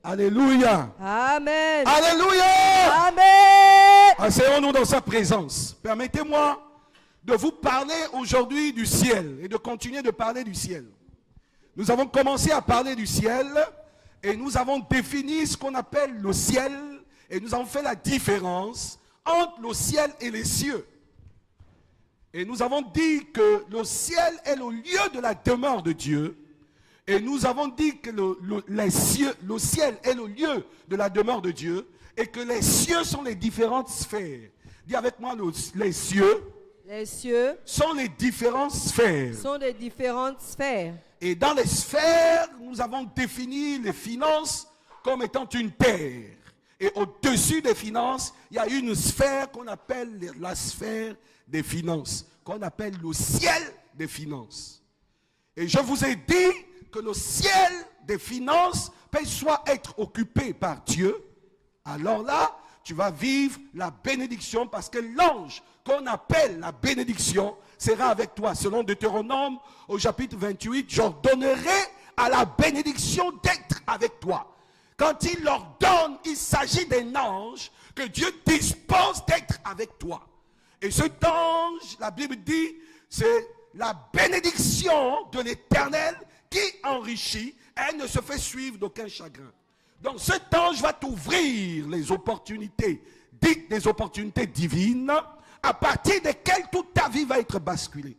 Alléluia. Amen. Alléluia. Amen. Asseyons-nous dans sa présence. Permettez-moi de vous parler aujourd'hui du ciel et de continuer de parler du ciel. Nous avons commencé à parler du ciel et nous avons défini ce qu'on appelle le ciel et nous avons fait la différence entre le ciel et les cieux. Et nous avons dit que le ciel est le lieu de la demeure de Dieu. Et nous avons dit que le ciel est le lieu de la demeure de Dieu et que les cieux sont les différentes sphères. Dis avec moi, les cieux sont les différentes sphères. Et dans les sphères, nous avons défini les finances comme étant une terre. Et au-dessus des finances, il y a une sphère qu'on appelle la sphère des finances, qu'on appelle le ciel des finances. Et je vous ai dit que le ciel des finances peut soit être occupé par Dieu, alors là, tu vas vivre la bénédiction parce que l'ange qu'on appelle la bénédiction sera avec toi. Selon Deutéronome au chapitre 28, j'ordonnerai à la bénédiction d'être avec toi. Quand il l'ordonne, il s'agit d'un ange que Dieu dispose d'être avec toi. Et cet ange, la Bible dit, c'est la bénédiction de l'Éternel qui enrichit, elle ne se fait suivre d'aucun chagrin. Donc cet ange va t'ouvrir les opportunités, dites des opportunités divines, à partir desquelles toute ta vie va être basculée.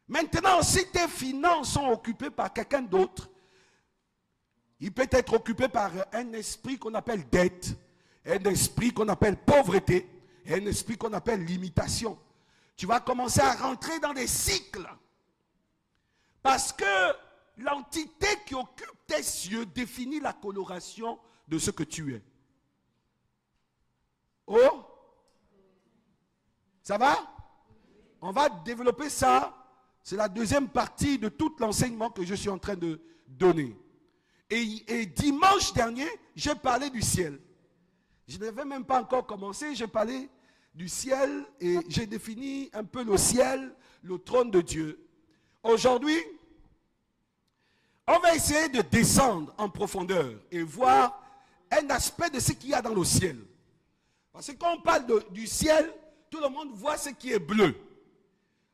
Maintenant, si tes finances sont occupées par quelqu'un d'autre, il peut être occupé par un esprit qu'on appelle dette, un esprit qu'on appelle pauvreté, et un esprit qu'on appelle limitation. Tu vas commencer à rentrer dans des cycles. Parce que l'entité qui occupe tes cieux définit la coloration de ce que tu es. Oh? Ça va? On va développer ça. C'est la deuxième partie de tout l'enseignement que je suis en train de donner. Et dimanche dernier, j'ai parlé du ciel. Je n'avais même pas encore commencé, j'ai parlé du ciel et j'ai défini un peu le ciel, le trône de Dieu. Aujourd'hui, on va essayer de descendre en profondeur et voir un aspect de ce qu'il y a dans le ciel. Parce que quand on parle du ciel, tout le monde voit ce qui est bleu.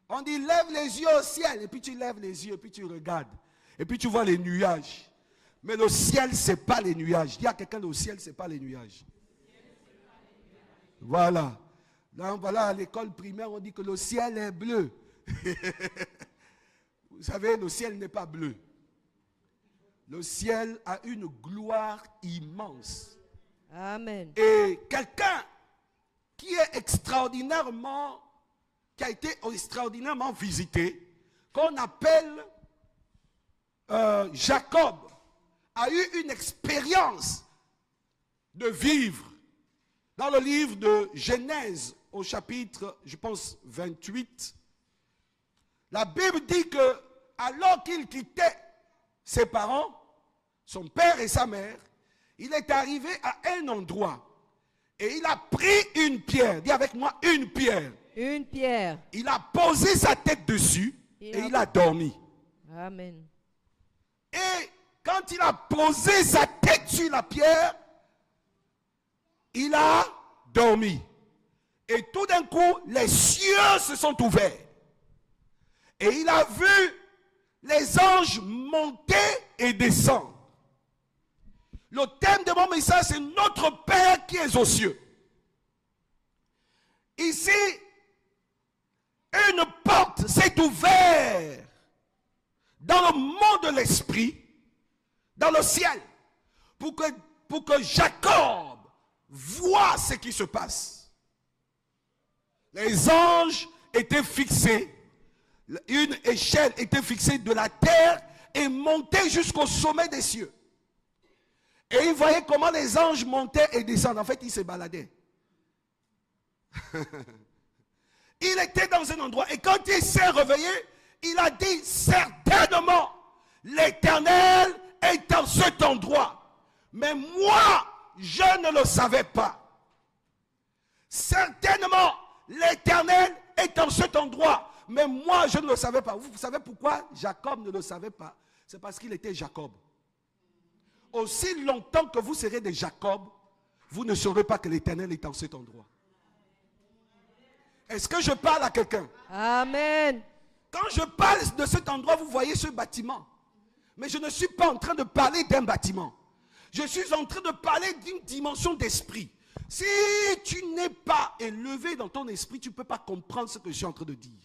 On dit lève les yeux au ciel et puis tu lèves les yeux et puis tu regardes. Et puis tu vois les nuages. Mais le ciel, ce n'est pas les nuages. Dis à quelqu'un, le ciel, ce n'est pas les nuages. Voilà. Là, voilà, à l'école primaire, on dit que le ciel est bleu. Vous savez, le ciel n'est pas bleu. Le ciel a une gloire immense. Amen. Et quelqu'un qui a été extraordinairement visité, qu'on appelle Jacob, a eu une expérience de vivre. Dans le livre de Genèse, au chapitre, je pense, 28, la Bible dit que alors qu'il quittait ses parents, son père et sa mère, il est arrivé à un endroit et il a pris une pierre. Dis avec moi, une pierre. Une pierre. Il a posé sa tête dessus et il a dormi. Amen. Et quand il a posé sa tête sur la pierre, il a dormi. Et tout d'un coup, les cieux se sont ouverts. Et il a vu les anges monter et descendre. Le thème de mon message, c'est notre Père qui est aux cieux. Ici, une porte s'est ouverte dans le monde de l'esprit, dans le ciel, pour que Jacob voit ce qui se passe. Les anges étaient fixés, une échelle était fixée de la terre et montait jusqu'au sommet des cieux. Et il voyait comment les anges montaient et descendaient. En fait, ils se baladaient. Il était dans un endroit et quand il s'est réveillé, il a dit certainement l'Éternel est dans cet endroit. Mais moi, je ne le savais pas. Certainement, l'Éternel est dans cet endroit. Mais moi, je ne le savais pas. Vous savez pourquoi Jacob ne le savait pas? C'est parce qu'il était Jacob. aussi longtemps que vous serez des Jacob, vous ne saurez pas que l'Éternel est en cet endroit. Est-ce que je parle à quelqu'un? Amen. Quand je parle de cet endroit, vous voyez ce bâtiment. Mais je ne suis pas en train de parler d'un bâtiment. Je suis en train de parler d'une dimension d'esprit. Si tu n'es pas élevé dans ton esprit, tu ne peux pas comprendre ce que je suis en train de dire.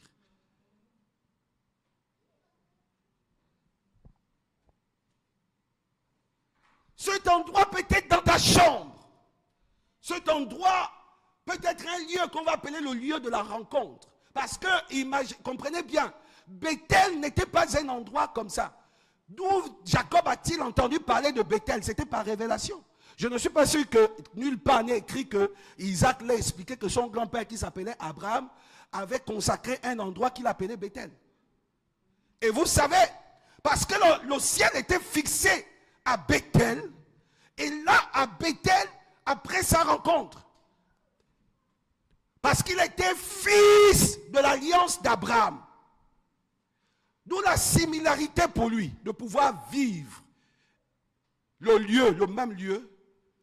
Cet endroit peut être dans ta chambre. Cet endroit peut être un lieu qu'on va appeler le lieu de la rencontre. Parce que, comprenez bien, Bethel n'était pas un endroit comme ça. D'où Jacob a-t-il entendu parler de Bethel? C'était par révélation. Je ne suis pas sûr que nulle part n'est écrit que Isaac l'a expliqué que son grand-père qui s'appelait Abraham avait consacré un endroit qu'il appelait Bethel. Et vous savez, parce que le ciel était fixé à Bethel, et là à Bethel, après sa rencontre, parce qu'il était fils de l'alliance d'Abraham. D'où la similarité pour lui de pouvoir vivre le même lieu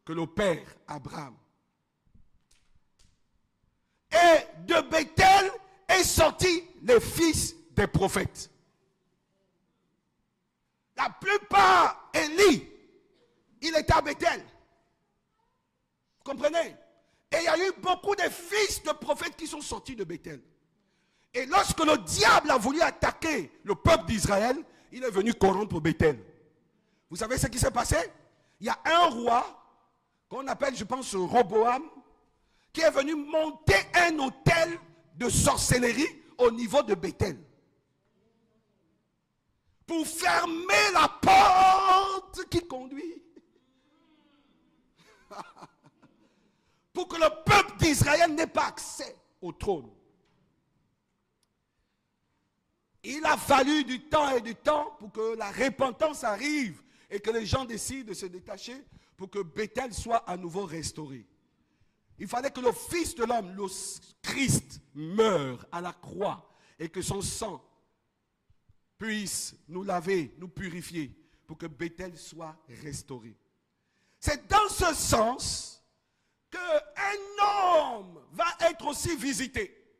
que le père Abraham. Et de Bethel est sorti les fils des prophètes. La plupart, Élie, il était à Bethel. Vous comprenez? Et il y a eu beaucoup de fils de prophètes qui sont sortis de Bethel. Et lorsque le diable a voulu attaquer le peuple d'Israël, il est venu corrompre Bethel. Vous savez ce qui s'est passé? Il y a un roi, qu'on appelle, je pense, Roboam, qui est venu monter un hôtel de sorcellerie au niveau de Bethel. Pour fermer la porte qui conduit. Pour que le peuple d'Israël n'ait pas accès au trône. Il a fallu du temps et du temps pour que la repentance arrive et que les gens décident de se détacher pour que Bethel soit à nouveau restauré. Il fallait que le Fils de l'homme, le Christ, meure à la croix et que son sang puisse nous laver, nous purifier pour que Bethel soit restauré. C'est dans ce sens qu'un homme va être aussi visité.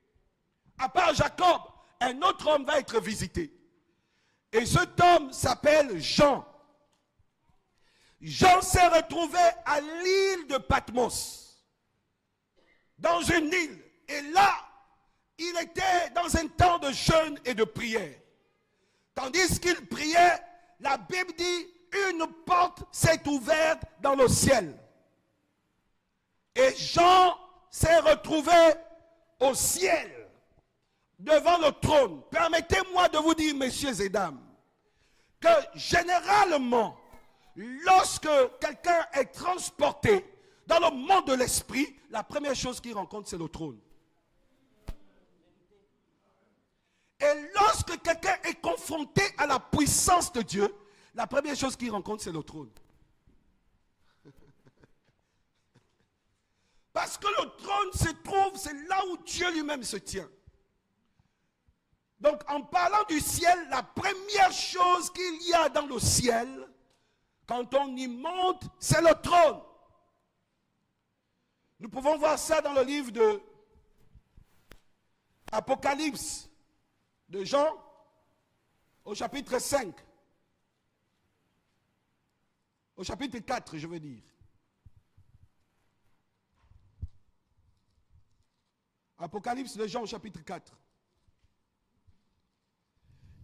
À part Jacob, un autre homme va être visité. Et cet homme s'appelle Jean. Jean s'est retrouvé à l'île de Patmos, dans une île. Et là, il était dans un temps de jeûne et de prière. Tandis qu'il priait, la Bible dit, une porte s'est ouverte dans le ciel. Et Jean s'est retrouvé au ciel, devant le trône. Permettez-moi de vous dire, messieurs et dames, que généralement, lorsque quelqu'un est transporté dans le monde de l'esprit, la première chose qu'il rencontre, c'est le trône. Et lorsque quelqu'un est confronté à la puissance de Dieu, la première chose qu'il rencontre, c'est le trône. Parce que le trône se trouve, c'est là où Dieu lui-même se tient. Donc, en parlant du ciel, la première chose qu'il y a dans le ciel, quand on y monte, c'est le trône. Nous pouvons voir ça dans le livre de Apocalypse de Jean, au chapitre 5. Au chapitre 4, je veux dire. Apocalypse de Jean, au chapitre 4.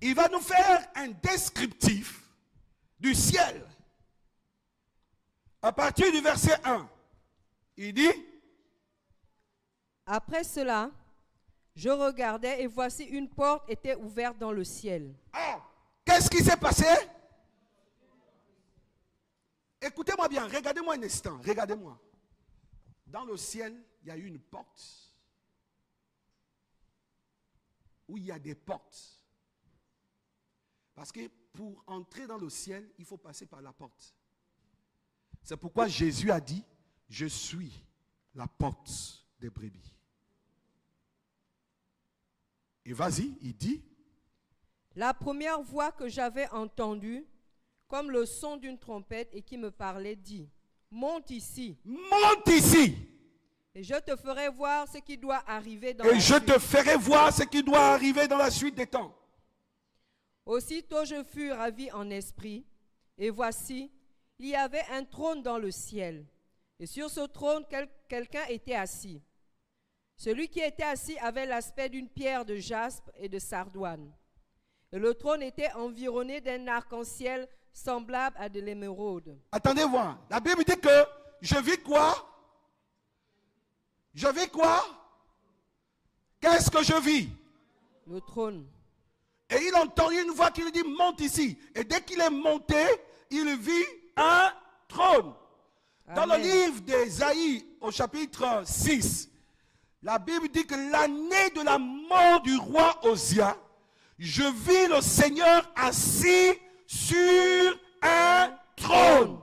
Il va nous faire un descriptif du ciel. À partir du verset 1, il dit: Après cela, je regardais et voici une porte était ouverte dans le ciel. Ah, qu'est-ce qui s'est passé? Écoutez-moi bien, regardez-moi un instant, regardez-moi. Dans le ciel, il y a eu une porte. Où il y a des portes. Parce que pour entrer dans le ciel, il faut passer par la porte. C'est pourquoi Jésus a dit, je suis la porte des brebis. Et vas-y, il dit, La première voix que j'avais entendue comme le son d'une trompette et qui me parlait dit, monte ici monte ici et je te ferai voir ce qui doit arriver dans et la je suite. te ferai voir ce qui doit arriver dans la suite des temps. Aussitôt je fus ravi en esprit, et voici, il y avait un trône dans le ciel, et sur ce trône quelqu'un était assis. Celui qui était assis avait l'aspect d'une pierre de jaspe et de sardoine. Et le trône était environné d'un arc-en-ciel semblable à de l'émeraude. Attendez voir. La Bible dit que je vis quoi? Je vis quoi? Qu'est-ce que je vis? Le trône. Et il entendit une voix qui lui dit monte ici. Et dès qu'il est monté, il vit un trône. Dans le Amen. livre d'Ésaïe, au chapitre 6, la Bible dit que l'année de la mort du roi Osia, je vis le Seigneur assis sur un trône.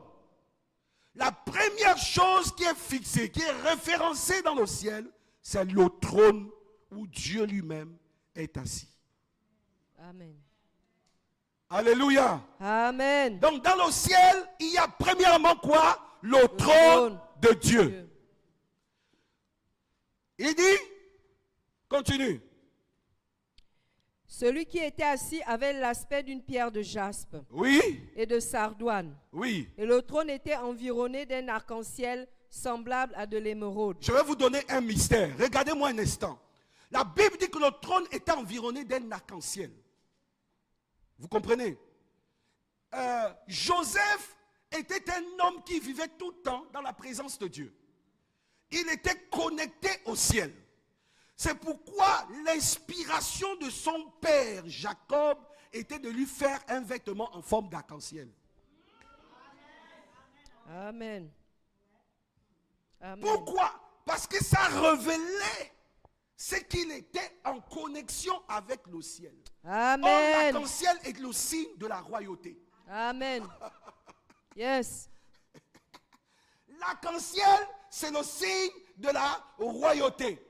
La première chose qui est fixée, qui est référencée dans le ciel, c'est le trône où Dieu lui-même est assis. Amen. Alléluia. Amen. Donc dans le ciel, il y a premièrement quoi? Le trône trône de Dieu. Dieu. Il dit, continue. Celui qui était assis avait l'aspect d'une pierre de jaspe Oui, et de sardoine. oui. Et le trône était environné d'un arc-en-ciel semblable à de l'émeraude. Je vais vous donner un mystère. Regardez-moi un instant. La Bible dit que le trône était environné d'un arc-en-ciel. Vous comprenez? Joseph était un homme qui vivait tout le temps dans la présence de Dieu. Il était connecté au ciel. C'est pourquoi l'inspiration de son père Jacob était de lui faire un vêtement en forme d'arc-en-ciel. Amen. Amen. Pourquoi? Parce que ça révélait ce qu'il était en connexion avec le ciel. Or, Amen. l'arc-en-ciel est le signe de la royauté. Amen. Yes. L'arc-en-ciel, c'est le signe de la royauté.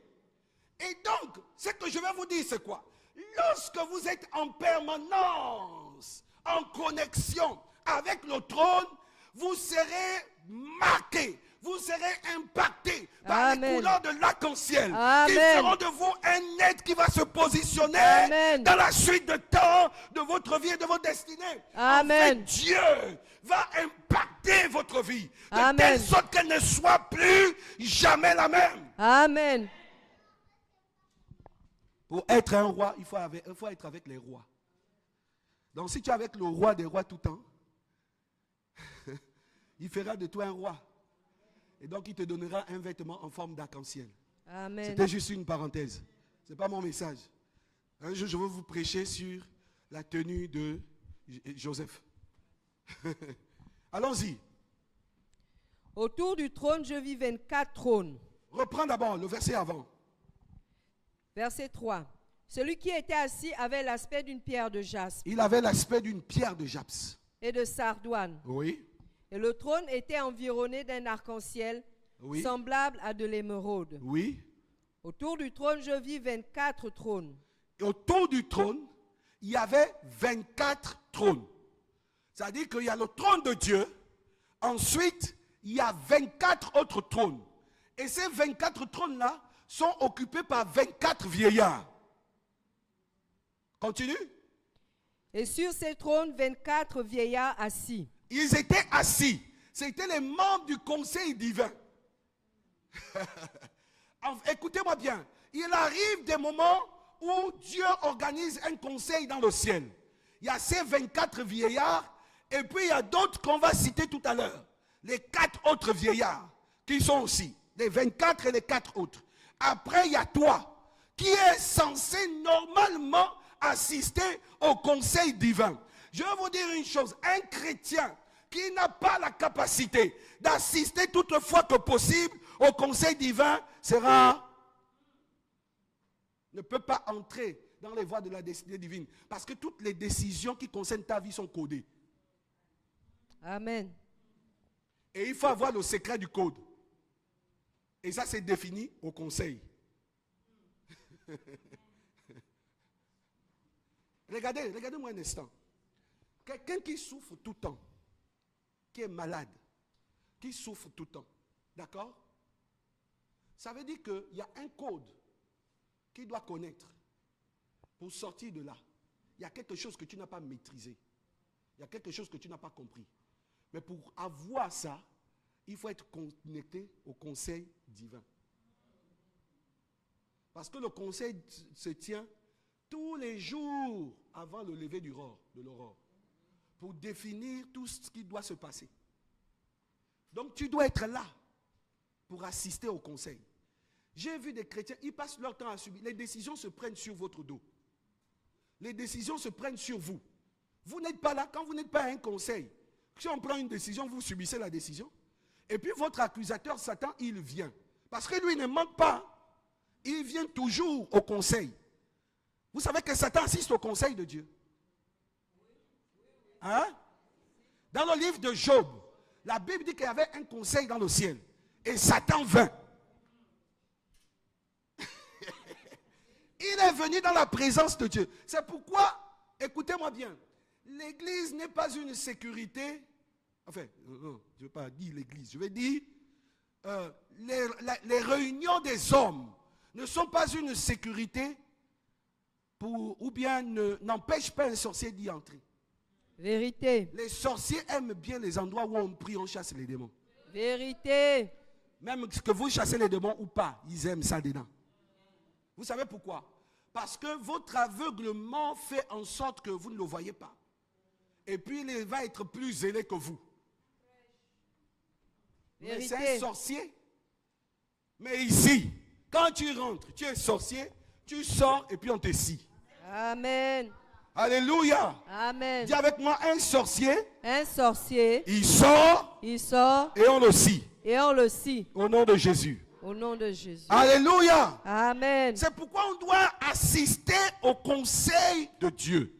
Et donc, ce que je vais vous dire, c'est quoi? Lorsque vous êtes en permanence, en connexion avec le trône, vous serez marqué, vous serez impacté par les Amen. couleurs de l'arc-en-ciel. Qui Amen. feront de vous un être qui va se positionner Amen. dans la suite de temps de votre vie et de votre destinée. Amen. En fait, Dieu va impacter votre vie de Amen. telle sorte qu'elle ne soit plus jamais la même. Amen. Pour être un roi, il faut être avec les rois. Donc si tu es avec le roi des rois tout le temps, il fera de toi un roi. Et donc il te donnera un vêtement en forme d'arc-en-ciel. Amen. C'était juste une parenthèse. Ce n'est pas mon message. Un jour, je vais vous prêcher sur la tenue de Joseph. Allons-y. Autour du trône, je vis 24 trônes. Reprends d'abord le verset avant. Verset 3. Celui qui était assis avait l'aspect d'une pierre de jaspe Il avait l'aspect d'une pierre de japs. et de sardoine. Oui, Et le trône était environné d'un arc-en-ciel oui, semblable à de l'émeraude. oui. Autour du trône, je vis 24 trônes. Et autour du trône, il y avait 24 trônes. C'est-à-dire qu'il y a le trône de Dieu. Ensuite, il y a 24 autres trônes. Et ces 24 trônes-là sont occupés par 24 vieillards. Continue. Et sur ces trônes, 24 vieillards assis. Ils étaient assis. C'était les membres du conseil divin. Écoutez-moi bien. Il arrive des moments où Dieu organise un conseil dans le ciel. Il y a ces 24 vieillards et puis il y a d'autres qu'on va citer tout à l'heure. Les 4 autres vieillards qui sont aussi. Les 24 et les 4 autres. Après, il y a toi qui es censé normalement assister au conseil divin. Je vais vous dire une chose. Un chrétien qui n'a pas la capacité d'assister toutefois que possible au conseil divin ne peut pas entrer dans les voies de la destinée divine. Parce que toutes les décisions qui concernent ta vie sont codées. Amen. Et il faut avoir le secret du code. Et ça, c'est défini au conseil. Regardez-moi un instant. quelqu'un qui souffre tout le temps, qui est malade, qui souffre tout le temps, d'accord? Ça veut dire qu'il y a un code qu'il doit connaître pour sortir de là. Il y a quelque chose que tu n'as pas maîtrisé. Il y a quelque chose que tu n'as pas compris. Mais pour avoir ça, il faut être connecté au conseil divin. Parce que le conseil se tient tous les jours avant le lever de l'aurore, pour définir tout ce qui doit se passer. Donc tu dois être là pour assister au conseil. J'ai vu des chrétiens, ils passent leur temps à subir. Les décisions se prennent sur votre dos. Les décisions se prennent sur vous. Vous n'êtes pas là quand vous n'êtes pas à un conseil. Si on prend une décision, vous subissez la décision. Et puis votre accusateur, Satan, il vient. Parce que lui ne manque pas. Il vient toujours au conseil. Vous savez que Satan assiste au conseil de Dieu. Hein? Dans le livre de Job, la Bible dit qu'il y avait un conseil dans le ciel. Et Satan vint. Il est venu dans la présence de Dieu. C'est pourquoi, écoutez-moi bien, l'église n'est pas une sécurité. Enfin, je ne veux pas dire l'église, je vais dire les réunions des hommes ne sont pas une sécurité ou bien n'empêchent pas un sorcier d'y entrer. Vérité. Les sorciers aiment bien les endroits où on prie, on chasse les démons. Vérité. Même que vous chassez les démons ou pas, ils aiment ça dedans. Vous savez pourquoi? Parce que votre aveuglement fait en sorte que vous ne le voyez pas. Et puis il va être plus zélé que vous. Mais c'est un sorcier. Mais ici, quand tu rentres, tu es sorcier, tu sors et puis on te scie. Amen. Alléluia. Amen. Dis avec moi, un sorcier. Un sorcier. Il sort. Il sort. Et on le scie. Et on le scie. Au nom de Jésus. Au nom de Jésus. Alléluia. Amen. C'est pourquoi on doit assister au conseil de Dieu.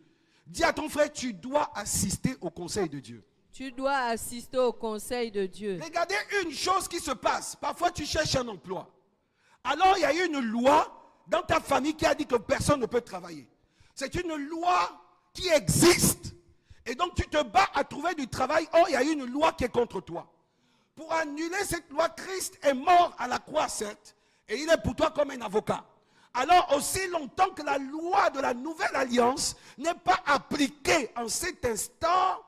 Dis à ton frère, tu dois assister au conseil de Dieu. Tu dois assister au conseil de Dieu. Regardez une chose qui se passe. Parfois, tu cherches un emploi. Alors, il y a une loi dans ta famille qui a dit que personne ne peut travailler. C'est une loi qui existe. Et donc, tu te bats à trouver du travail. Or, il y a une loi qui est contre toi. Pour annuler cette loi, Christ est mort à la croix, certes. Et il est pour toi comme un avocat. Alors, aussi longtemps que la loi de la nouvelle alliance n'est pas appliquée en cet instant,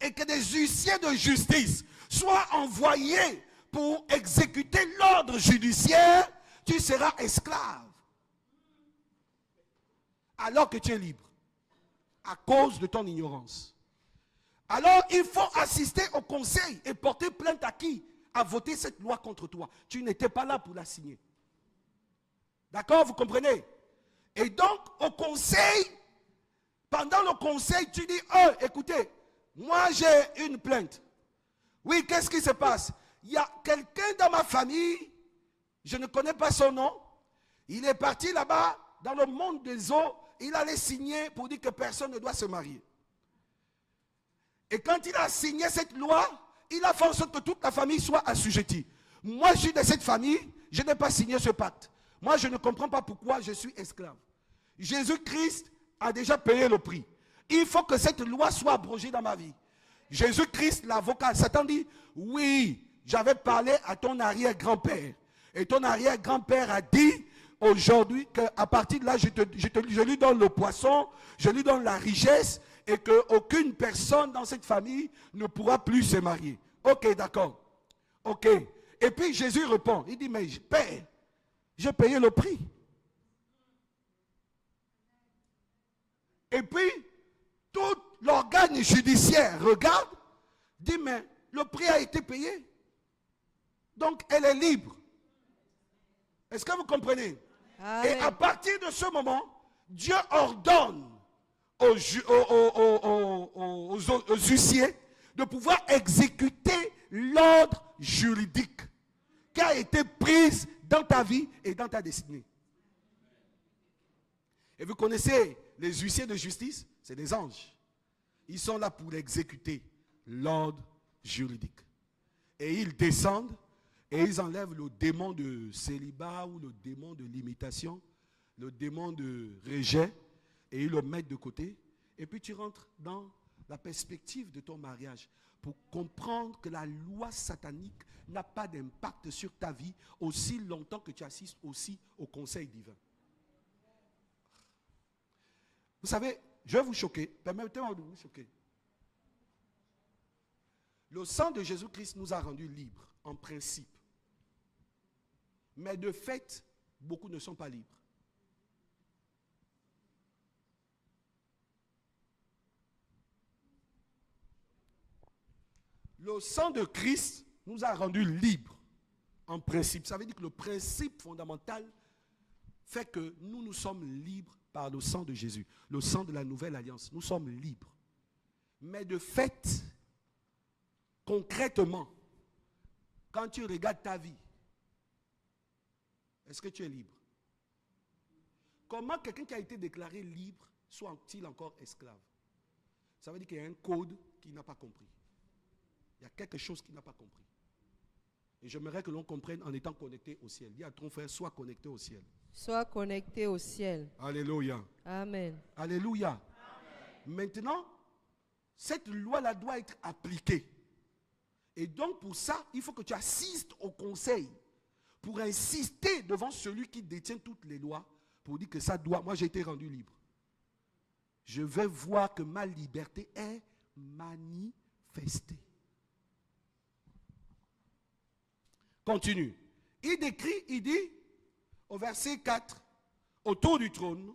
et que des huissiers de justice soient envoyés pour exécuter l'ordre judiciaire, tu seras esclave. Alors que tu es libre. À cause de ton ignorance. Alors, il faut assister au conseil et porter plainte à qui? À voter cette loi contre toi. Tu n'étais pas là pour la signer. D'accord, vous comprenez? Et donc, au conseil, pendant le conseil, tu dis, oh, écoutez, moi j'ai une plainte. Oui, qu'est-ce qui se passe? Il y a quelqu'un dans ma famille, je ne connais pas son nom, il est parti là-bas, dans le monde des eaux, il allait signer pour dire que personne ne doit se marier. Et quand il a signé cette loi, il a fait en sorte que toute la famille soit assujettie. Moi, je suis de cette famille, je n'ai pas signé ce pacte. Moi, je ne comprends pas pourquoi je suis esclave. Jésus-Christ a déjà payé le prix. Il faut que cette loi soit abrogée dans ma vie. Jésus-Christ, l'avocat, Satan dit, oui, j'avais parlé à ton arrière-grand-père. Et ton arrière-grand-père a dit, aujourd'hui, qu'à partir de là, je lui donne le poisson, je lui donne la richesse, et qu'aucune personne dans cette famille ne pourra plus se marier. Ok, d'accord. Ok. Et puis Jésus répond, il dit, mais Père, j'ai payé le prix. Et puis, tout l'organe judiciaire regarde, dit, mais le prix a été payé. Donc, elle est libre. Est-ce que vous comprenez? Amen. Et à partir de ce moment, Dieu ordonne aux huissiers de pouvoir exécuter l'ordre juridique qui a été pris dans ta vie et dans ta destinée. Et vous connaissez les huissiers de justice? C'est des anges. Ils sont là pour exécuter l'ordre juridique. Et ils descendent et ils enlèvent le démon de célibat ou le démon de limitation, le démon de rejet, et ils le mettent de côté. Et puis tu rentres dans la perspective de ton mariage pour comprendre que la loi satanique n'a pas d'impact sur ta vie aussi longtemps que tu assistes aussi au conseil divin. Vous savez, je vais vous choquer. Permettez-moi de vous choquer. Le sang de Jésus-Christ nous a rendus libres, en principe. Mais de fait, beaucoup ne sont pas libres. Le sang de Christ nous a rendus libres, en principe. Ça veut dire que le principe fondamental fait que nous sommes libres par le sang de Jésus, le sang de la nouvelle alliance. Nous sommes libres. Mais de fait, concrètement, quand tu regardes ta vie, est-ce que tu es libre? Comment quelqu'un qui a été déclaré libre soit-il encore esclave? Ça veut dire qu'il y a un code qu'il n'a pas compris. Il y a quelque chose qu'il n'a pas compris. Et j'aimerais que l'on comprenne en étant connecté au ciel. Dis à ton frère, sois connecté au ciel. Sois connecté au ciel. Alléluia. Amen. Alléluia. Amen. Maintenant, cette loi-là doit être appliquée. Et donc pour ça, il faut que tu assistes au conseil pour insister devant celui qui détient toutes les lois pour dire que ça doit, moi j'ai été rendu libre. Je vais voir que ma liberté est manifestée. Continue. Il décrit, il dit au verset 4, autour du trône.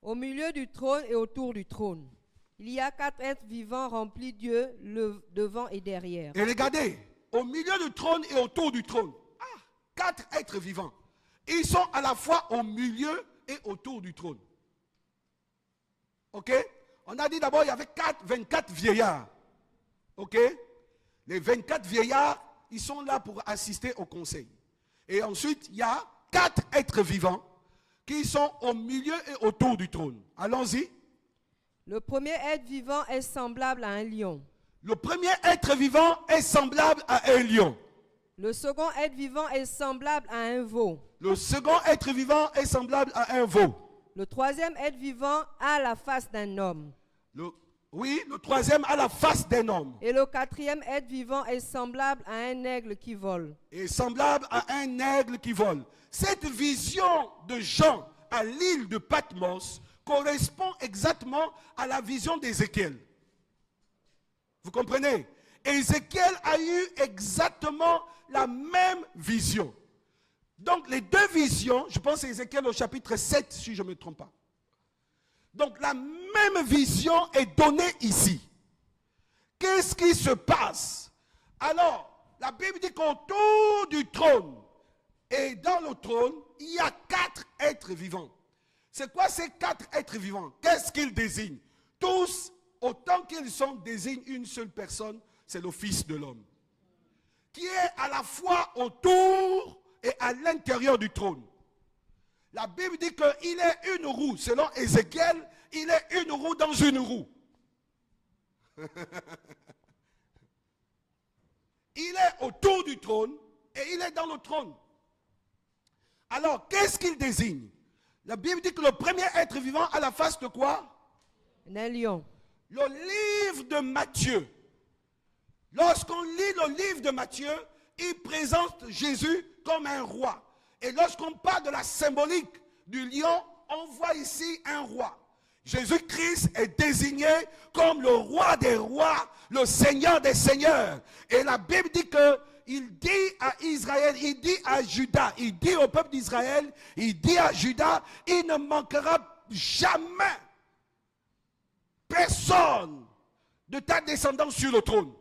Au milieu du trône et autour du trône, il y a 4 êtres vivants remplis Dieu devant et derrière. Et regardez, au milieu du trône et autour du trône, 4 êtres vivants. Ils sont à la fois au milieu et autour du trône. Ok? On a dit d'abord il y avait 24 vieillards. Ok? Les 24 vieillards, ils sont là pour assister au conseil. Et ensuite, il y a 4 êtres vivants qui sont au milieu et autour du trône. Allons-y. Le premier être vivant est semblable à un lion. Le premier être vivant est semblable à un lion. Le second être vivant est semblable à un veau. Le second être vivant est semblable à un veau. Le troisième être vivant a la face d'un homme. Le troisième a la face d'un homme. Et le quatrième être vivant est semblable à un aigle qui vole. Et semblable à un aigle qui vole. Cette vision de Jean à l'île de Patmos correspond exactement à la vision d'Ézéchiel. Vous comprenez? Ézéchiel a eu exactement la même vision. Donc les deux visions, je pense à Ézéchiel au chapitre 7, si je ne me trompe pas. Donc la même vision est donnée ici. Qu'est-ce qui se passe? Alors, la Bible dit qu'autour du trône et dans le trône, il y a 4 êtres vivants. C'est quoi ces 4 êtres vivants? Qu'est-ce qu'ils désignent? Tous, autant qu'ils sont, désignent une seule personne, c'est le Fils de l'homme, qui est à la fois autour et à l'intérieur du trône. La Bible dit qu'il est une roue. Selon Ézéchiel, il est une roue dans une roue. Il est autour du trône et il est dans le trône. Alors, qu'est-ce qu'il désigne? La Bible dit que le premier être vivant a la face de quoi? Un lion. Le livre de Matthieu. Lorsqu'on lit le livre de Matthieu, il présente Jésus comme un roi. Et lorsqu'on parle de la symbolique du lion, on voit ici un roi. Jésus-Christ est désigné comme le roi des rois, le Seigneur des seigneurs. Et la Bible dit qu'il dit à Israël, il dit à Juda, il dit au peuple d'Israël, il dit à Juda, il ne manquera jamais personne de ta descendance sur le trône.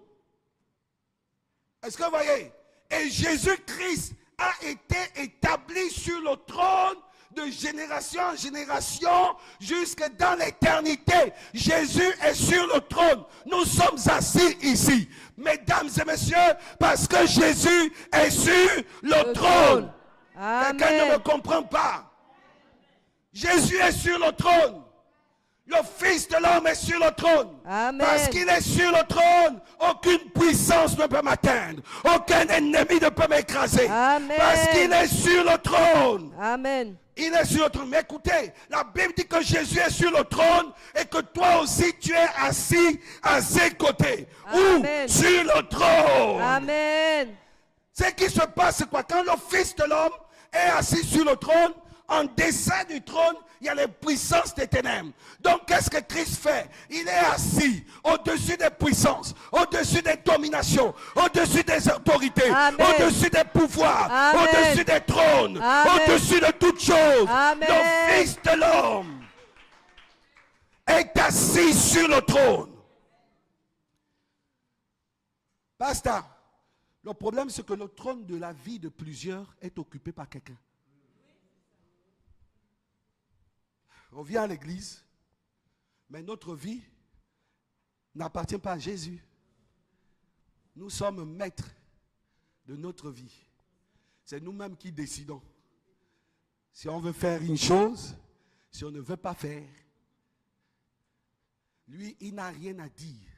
Est-ce que vous voyez? Et Jésus-Christ a été établi sur le trône de génération en génération jusque dans l'éternité. Jésus est sur le trône. Nous sommes assis ici, mesdames et messieurs, parce que Jésus est sur le trône. Quelqu'un ne me comprend pas. Jésus est sur le trône. Le Fils de l'homme est sur le trône. Amen. Parce qu'il est sur le trône, aucune puissance ne peut m'atteindre. Aucun ennemi ne peut m'écraser. Parce qu'il est sur le trône. Amen. Il est sur le trône. Mais écoutez, la Bible dit que Jésus est sur le trône et que toi aussi tu es assis à ses côtés. Amen. Ou sur le trône. Amen. Ce qui se passe, c'est quoi? Quand le Fils de l'homme est assis sur le trône, en dessin du trône, il y a les puissances des ténèbres. Donc, qu'est-ce que Christ fait? Il est assis au-dessus des puissances, au-dessus des dominations, au-dessus des autorités, Amen. au-dessus des pouvoirs, Amen. au-dessus des trônes, Amen. au-dessus de toutes choses. Amen. Le Fils de l'homme est assis sur le trône. Basta. Le problème, c'est que le trône de la vie de plusieurs est occupé par quelqu'un. On vient à l'église, mais notre vie n'appartient pas à Jésus. Nous sommes maîtres de notre vie. C'est nous-mêmes qui décidons. Si on veut faire une chose, si on ne veut pas faire. Lui, il n'a rien à dire.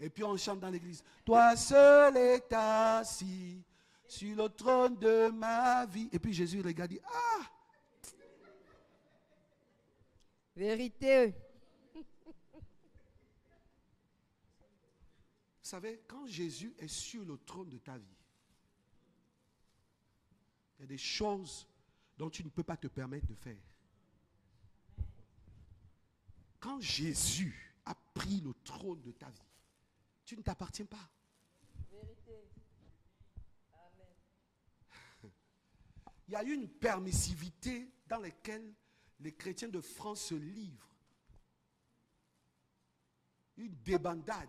Et puis on chante dans l'église. Toi seul est assis sur le trône de ma vie. Et puis Jésus regarde et dit, ah! Vérité. Vous savez, quand Jésus est sur le trône de ta vie, il y a des choses dont tu ne peux pas te permettre de faire. Quand Jésus a pris le trône de ta vie, tu ne t'appartiens pas. Vérité. Amen. Il y a une permissivité dans laquelle les chrétiens de France se livrent. Une débandade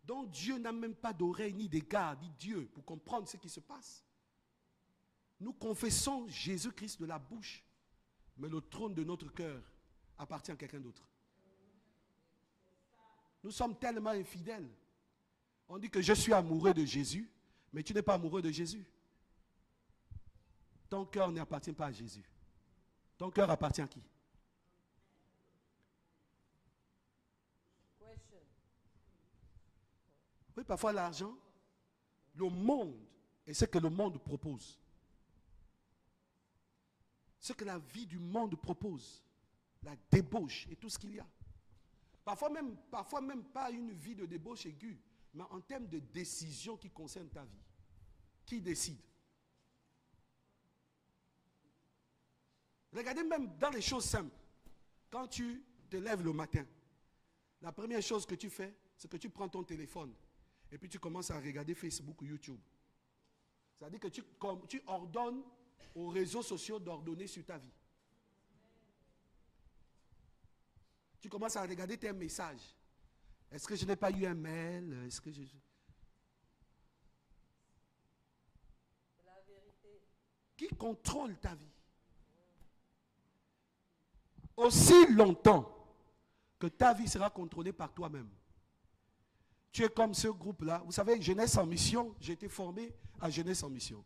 dont Dieu n'a même pas d'oreille ni d'égard, dit Dieu, pour comprendre ce qui se passe. Nous confessons Jésus-Christ de la bouche, mais le trône de notre cœur appartient à quelqu'un d'autre. Nous sommes tellement infidèles. On dit que je suis amoureux de Jésus, mais tu n'es pas amoureux de Jésus. Ton cœur n'appartient pas à Jésus. Ton cœur appartient à qui? Oui, parfois l'argent, le monde, et ce que le monde propose. Ce que la vie du monde propose. La débauche et tout ce qu'il y a. Parfois même pas une vie de débauche aiguë, mais en termes de décision qui concerne ta vie. Qui décide? Regardez même dans les choses simples. Quand tu te lèves le matin, la première chose que tu fais, c'est que tu prends ton téléphone et puis tu commences à regarder Facebook ou YouTube. C'est-à-dire que tu ordonnes aux réseaux sociaux d'ordonner sur ta vie. Tu commences à regarder tes messages. Est-ce que je n'ai pas eu un mail? Est-ce que je... C'est la vérité. Qui contrôle ta vie? Aussi longtemps que ta vie sera contrôlée par toi-même. Tu es comme ce groupe-là. Vous savez, Jeunesse en mission, j'ai été formé à Jeunesse en mission.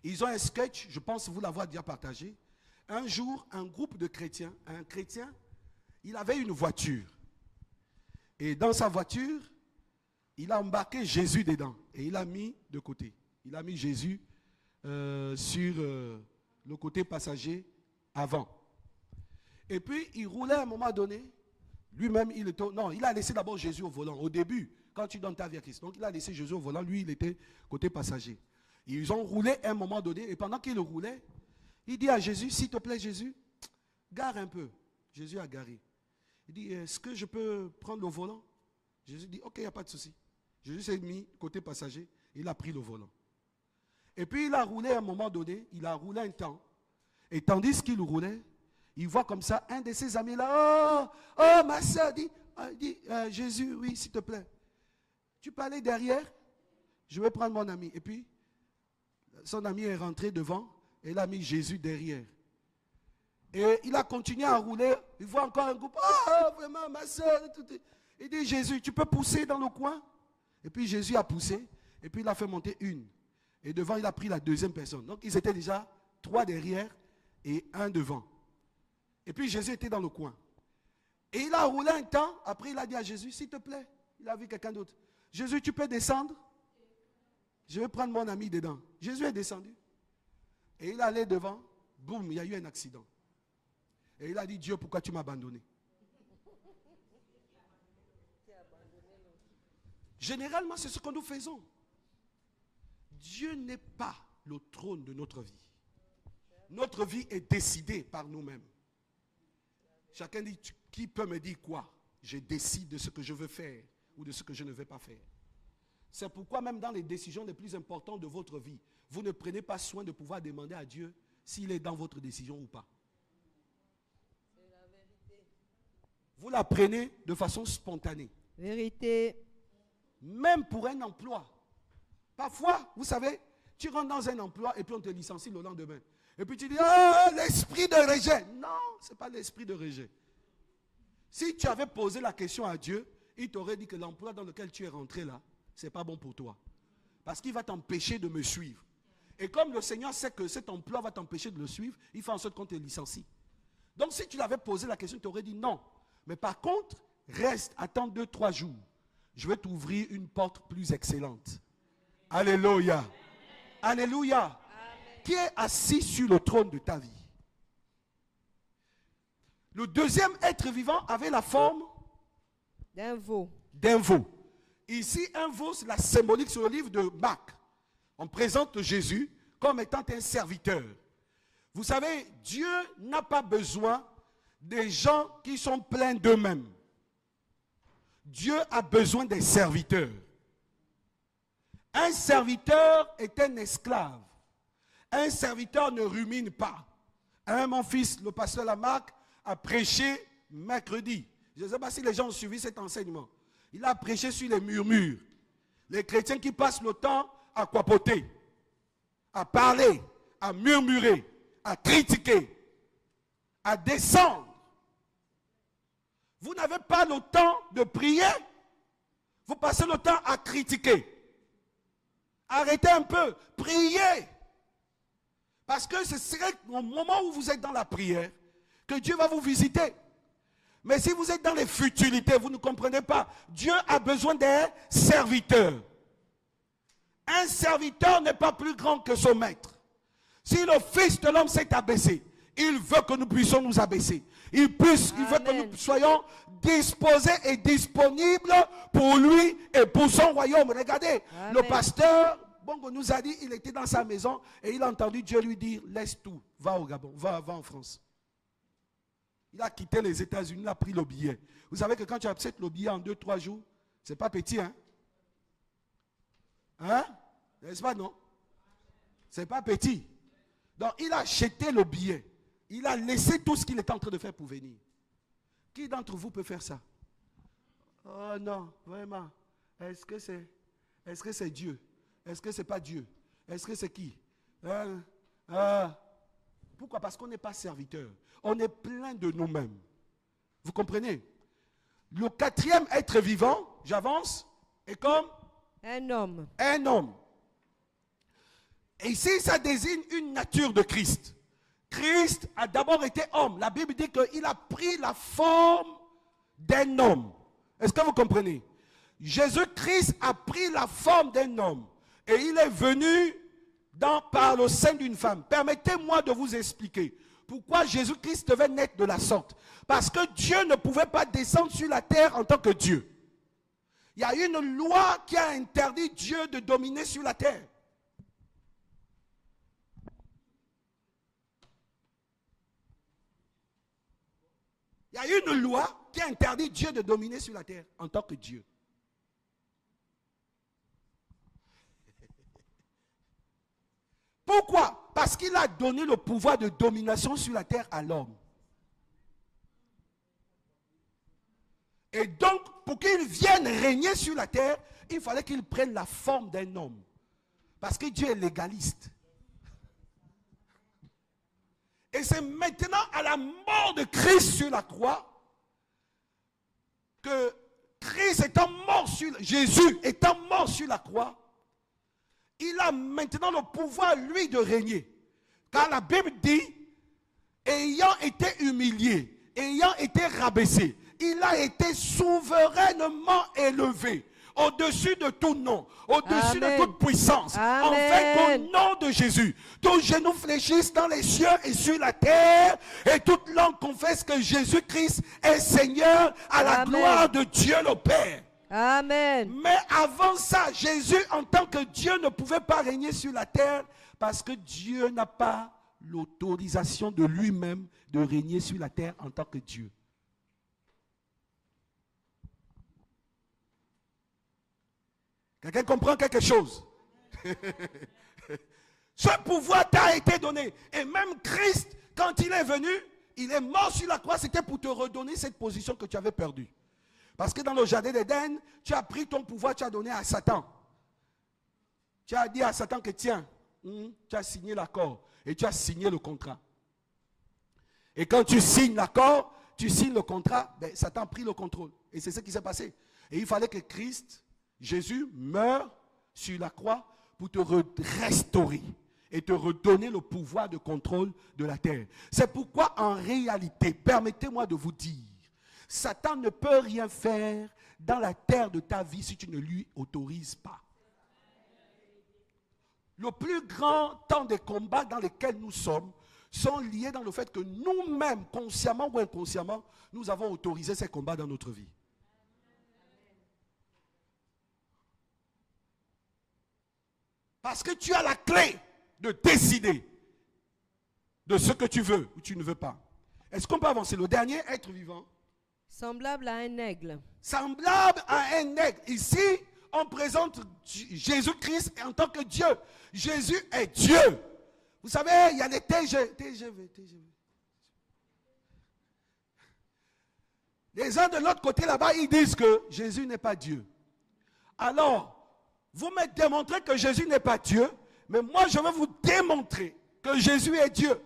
Ils ont un sketch, je pense vous l'avoir déjà partagé. Un jour, un groupe de chrétiens, un chrétien, il avait une voiture. Et dans sa voiture, il a embarqué Jésus dedans. Et il a mis de côté. Il a mis Jésus sur le côté passager avant. Et puis, il roulait à un moment donné. Lui-même, il a laissé d'abord Jésus au volant. Au début, quand tu donnes ta vie à Christ. Donc, il a laissé Jésus au volant. Lui, il était côté passager. Ils ont roulé à un moment donné. Et pendant qu'il roulait, il dit à Jésus, s'il te plaît, Jésus, gare un peu. Jésus a garé. Il dit, est-ce que je peux prendre le volant? Jésus dit, ok, il n'y a pas de souci. Jésus s'est mis côté passager. Il a pris le volant. Et puis, il a roulé à un moment donné. Il a roulé un temps. Et tandis qu'il roulait, il voit comme ça un de ses amis là. Oh, ma soeur, dit Jésus, oui, s'il te plaît. Tu peux aller derrière? Je vais prendre mon ami. Et puis, son ami est rentré devant et il a mis Jésus derrière. Et il a continué à rouler. Il voit encore un groupe. Oh, vraiment, ma soeur. Il dit, Jésus, tu peux pousser dans le coin? Et puis Jésus a poussé. Et puis il a fait monter une. Et devant, il a pris la deuxième personne. Donc, ils étaient déjà 3 derrière et 1 devant. Et puis Jésus était dans le coin. Et il a roulé un temps. Après, il a dit à Jésus, s'il te plaît. Il a vu quelqu'un d'autre. Jésus, tu peux descendre? Je vais prendre mon ami dedans. Jésus est descendu. Et il allait devant, boum, il y a eu un accident. Et il a dit, Dieu, pourquoi tu m'as abandonné? Généralement, c'est ce que nous faisons. Dieu n'est pas le trône de notre vie. Notre vie est décidée par nous-mêmes. Chacun dit, qui peut me dire quoi? Je décide de ce que je veux faire ou de ce que je ne veux pas faire. C'est pourquoi même dans les décisions les plus importantes de votre vie, vous ne prenez pas soin de pouvoir demander à Dieu s'il est dans votre décision ou pas. C'est la vérité. Vous la prenez de façon spontanée. Vérité. Même pour un emploi. Parfois, vous savez, tu rentres dans un emploi et puis on te licencie le lendemain. Et puis tu dis, ah, l'esprit de rejet. Non, ce n'est pas l'esprit de rejet. Si tu avais posé la question à Dieu, il t'aurait dit que l'emploi dans lequel tu es rentré là, ce n'est pas bon pour toi. Parce qu'il va t'empêcher de me suivre. Et comme le Seigneur sait que cet emploi va t'empêcher de le suivre, il fait en sorte qu'on te licencie. Donc si tu l'avais posé la question, il t'aurait dit non. Mais par contre, reste, attends 2-3 jours. Je vais t'ouvrir une porte plus excellente. Alléluia. Alléluia. Amen. Qui est assis sur le trône de ta vie? Le deuxième être vivant avait la forme d'un veau. D'un veau. Ici, un veau, c'est la symbolique sur le livre de Marc. On présente Jésus comme étant un serviteur. Vous savez, Dieu n'a pas besoin des gens qui sont pleins d'eux-mêmes. Dieu a besoin des serviteurs. Un serviteur est un esclave. Un serviteur ne rumine pas. Mon fils, le pasteur Lamarck, a prêché mercredi. Je ne sais pas si les gens ont suivi cet enseignement. Il a prêché sur les murmures. Les chrétiens qui passent le temps à quapoter, à parler, à murmurer, à critiquer, à descendre. Vous n'avez pas le temps de prier. Vous passez le temps à critiquer. Arrêtez un peu. Priez. Parce que ce serait au moment où vous êtes dans la prière que Dieu va vous visiter. Mais si vous êtes dans les futilités, vous ne comprenez pas. Dieu a besoin des serviteurs. Un serviteur n'est pas plus grand que son maître. Si le Fils de l'homme s'est abaissé, il veut que nous puissions nous abaisser. Il veut que nous soyons disposés et disponibles pour lui et pour son royaume. Regardez, Amen. Le pasteur Bongo nous a dit, il était dans sa maison et il a entendu Dieu lui dire, laisse tout, va au Gabon, va en France. Il a quitté les États-Unis, il a pris le billet. Vous savez que quand tu acceptes le billet en 2-3 jours, c'est pas petit, hein? Hein? N'est-ce pas, non? C'est pas petit. Donc, il a acheté le billet. Il a laissé tout ce qu'il était en train de faire pour venir. Qui d'entre vous peut faire ça? Oh non, vraiment. Est-ce que c'est Dieu? Est-ce que c'est pas Dieu? Est-ce que c'est qui? Pourquoi? Parce qu'on n'est pas serviteur. On est plein de nous-mêmes. Vous comprenez? Le quatrième être vivant, j'avance, est comme un homme. Un homme. Et ici, ça désigne une nature de Christ. Christ a d'abord été homme. La Bible dit qu'il a pris la forme d'un homme. Est-ce que vous comprenez? Jésus-Christ a pris la forme d'un homme. Et il est venu par le sein d'une femme. Permettez-moi de vous expliquer pourquoi Jésus-Christ devait naître de la sorte. Parce que Dieu ne pouvait pas descendre sur la terre en tant que Dieu. Il y a une loi qui a interdit Dieu de dominer sur la terre. Il y a une loi qui a interdit Dieu de dominer sur la terre en tant que Dieu. Pourquoi? Parce qu'il a donné le pouvoir de domination sur la terre à l'homme. Et donc, pour qu'il vienne régner sur la terre, il fallait qu'il prenne la forme d'un homme. Parce que Dieu est légaliste. Et c'est maintenant à la mort de Christ sur la croix que Christ étant mort sur Jésus étant mort sur la croix, il a maintenant le pouvoir lui de régner. Car la Bible dit, ayant été humilié, ayant été rabaissé, il a été souverainement élevé au-dessus de tout nom, au-dessus de Amen. toute puissance, Amen. afin qu'au nom de Jésus, tous genoux fléchissent dans les cieux et sur la terre, et toute langue confesse que Jésus-Christ est Seigneur à la Amen. gloire de Dieu le Père. Amen. Mais avant ça, Jésus, en tant que Dieu, ne pouvait pas régner sur la terre parce que Dieu n'a pas l'autorisation de lui-même de régner sur la terre en tant que Dieu. Quelqu'un comprend quelque chose? Ce pouvoir t'a été donné. Et même Christ, quand il est venu, il est mort sur la croix, c'était pour te redonner cette position que tu avais perdue. Parce que dans le jardin d'Éden, tu as pris ton pouvoir, tu as donné à Satan. Tu as dit à Satan que tiens, tu as signé l'accord et tu as signé le contrat. Et quand tu signes l'accord, tu signes le contrat, ben, Satan a pris le contrôle. Et c'est ce qui s'est passé. Et il fallait que Christ, Jésus, meure sur la croix pour te restaurer et te redonner le pouvoir de contrôle de la terre. C'est pourquoi en réalité, permettez-moi de vous dire, Satan ne peut rien faire dans la terre de ta vie si tu ne lui autorises pas. Le plus grand temps des combats dans lesquels nous sommes sont liés dans le fait que nous-mêmes, consciemment ou inconsciemment, nous avons autorisé ces combats dans notre vie. Parce que tu as la clé de décider de ce que tu veux ou tu ne veux pas. Est-ce qu'on peut avancer? Le dernier, être vivant. Semblable à un aigle. Semblable à un aigle. Ici, on présente Jésus-Christ en tant que Dieu. Jésus est Dieu. Vous savez, il y a les TGV. Les uns de l'autre côté là-bas, ils disent que Jésus n'est pas Dieu. Alors, vous me démontrez que Jésus n'est pas Dieu, mais moi je vais vous démontrer que Jésus est Dieu.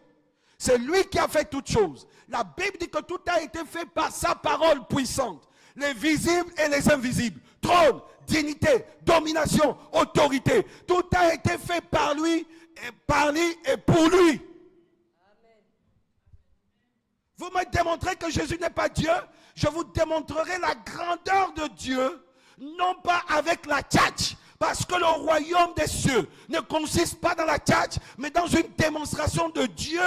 C'est lui qui a fait toutes choses. La Bible dit que tout a été fait par sa parole puissante. Les visibles et les invisibles. Trône, dignité, domination, autorité. Tout a été fait par lui et pour lui. Amen. Vous me démontrez que Jésus n'est pas Dieu. Je vous démontrerai la grandeur de Dieu, non pas avec la tchatch. Parce que le royaume des cieux ne consiste pas dans la tchatch, mais dans une démonstration de Dieu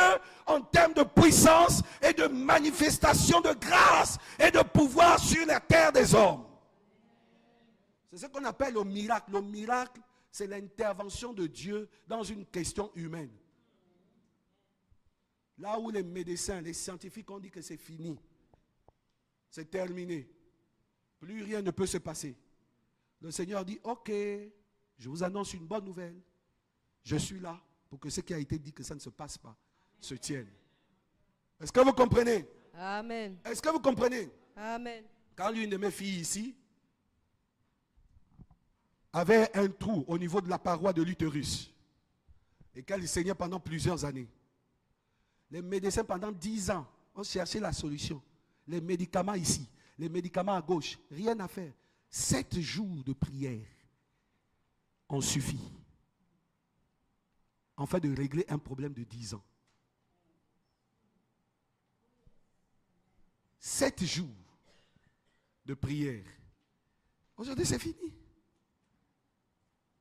en termes de puissance et de manifestation de grâce et de pouvoir sur la terre des hommes. C'est ce qu'on appelle le miracle. Le miracle, c'est l'intervention de Dieu dans une question humaine. Là où les médecins, les scientifiques ont dit que c'est fini, c'est terminé, plus rien ne peut se passer. Le Seigneur dit, ok, je vous annonce une bonne nouvelle. Je suis là pour que ce qui a été dit, que ça ne se passe pas, se tienne. Est-ce que vous comprenez? Amen. Est-ce que vous comprenez? Amen. Quand l'une de mes filles ici avait un trou au niveau de la paroi de l'utérus et qu'elle saignait pendant plusieurs années, les médecins pendant 10 ans ont cherché la solution. Les médicaments ici, les médicaments à gauche, rien à faire. 7 jours de prière ont suffi en fait de régler un problème de 10 ans. 7 jours de prière. Aujourd'hui, c'est fini.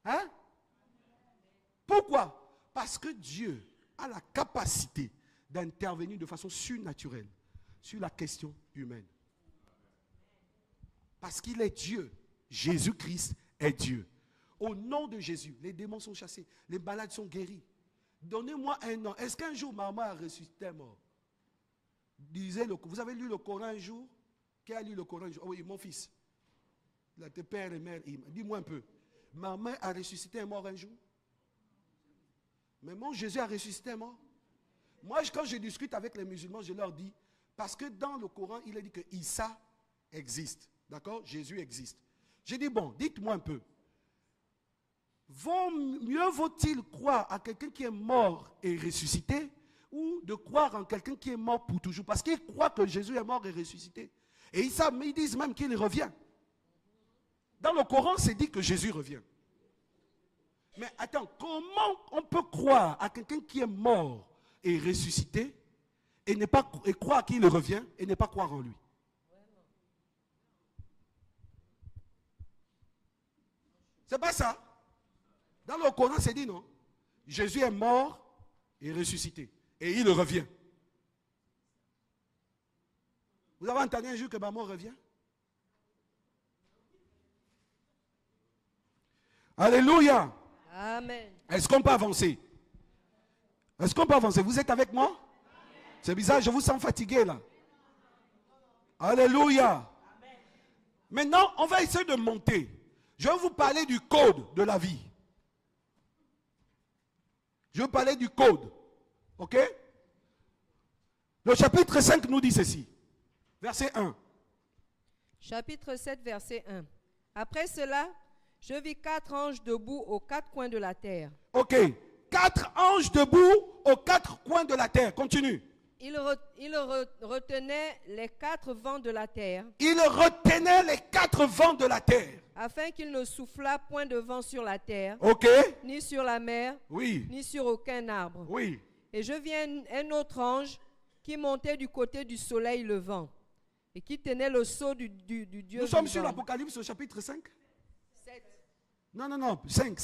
Hein? Pourquoi? Parce que Dieu a la capacité d'intervenir de façon surnaturelle sur la question humaine. Parce qu'il est Dieu. Jésus-Christ est Dieu. Au nom de Jésus, les démons sont chassés, les malades sont guéris. Donnez-moi un nom. Est-ce qu'un jour maman a ressuscité un mort? Vous avez lu le Coran un jour? Qui a lu le Coran un jour? Oh oui, mon fils. Il a été père et mère. Dis-moi un peu. Maman a ressuscité un mort un jour? Mais mon Jésus a ressuscité un mort? Moi, quand je discute avec les musulmans, je leur dis, parce que dans le Coran, il est dit que Issa existe. D'accord? Jésus existe. J'ai dit, bon, dites-moi un peu. Mieux vaut-il croire à quelqu'un qui est mort et ressuscité ou de croire en quelqu'un qui est mort pour toujours? Parce qu'ils croient que Jésus est mort et ressuscité. Et ils disent même qu'il revient. Dans le Coran, c'est dit que Jésus revient. Mais attends, comment on peut croire à quelqu'un qui est mort et ressuscité et croire qu'il revient et ne pas croire en lui? C'est pas ça. Dans le Coran, c'est dit non. Jésus est mort et ressuscité. Et il revient. Vous avez entendu un jour que ma mort revient? Alléluia. Amen. Est-ce qu'on peut avancer? Est-ce qu'on peut avancer? Vous êtes avec moi? C'est bizarre, je vous sens fatigué là. Alléluia. Maintenant, on va essayer de monter. Je vais vous parler du code de la vie. Je vais parler du code. Ok? Le chapitre 5 nous dit ceci. Verset 1. Chapitre 7, verset 1. Après cela, je vis 4 anges debout aux 4 coins de la terre. Ok. 4 anges debout aux 4 coins de la terre. Continue. Ils retenaient les 4 vents de la terre. Il retenait les 4 vents de la terre. Afin qu'il ne soufflât point de vent sur la terre, Ok. ni sur la mer, Oui. ni sur aucun arbre. Oui. Et je vis un autre ange qui montait du côté du soleil levant et qui tenait le sceau du Dieu Nous sommes vivant. sur l'Apocalypse au chapitre 5. 7. Non. 5.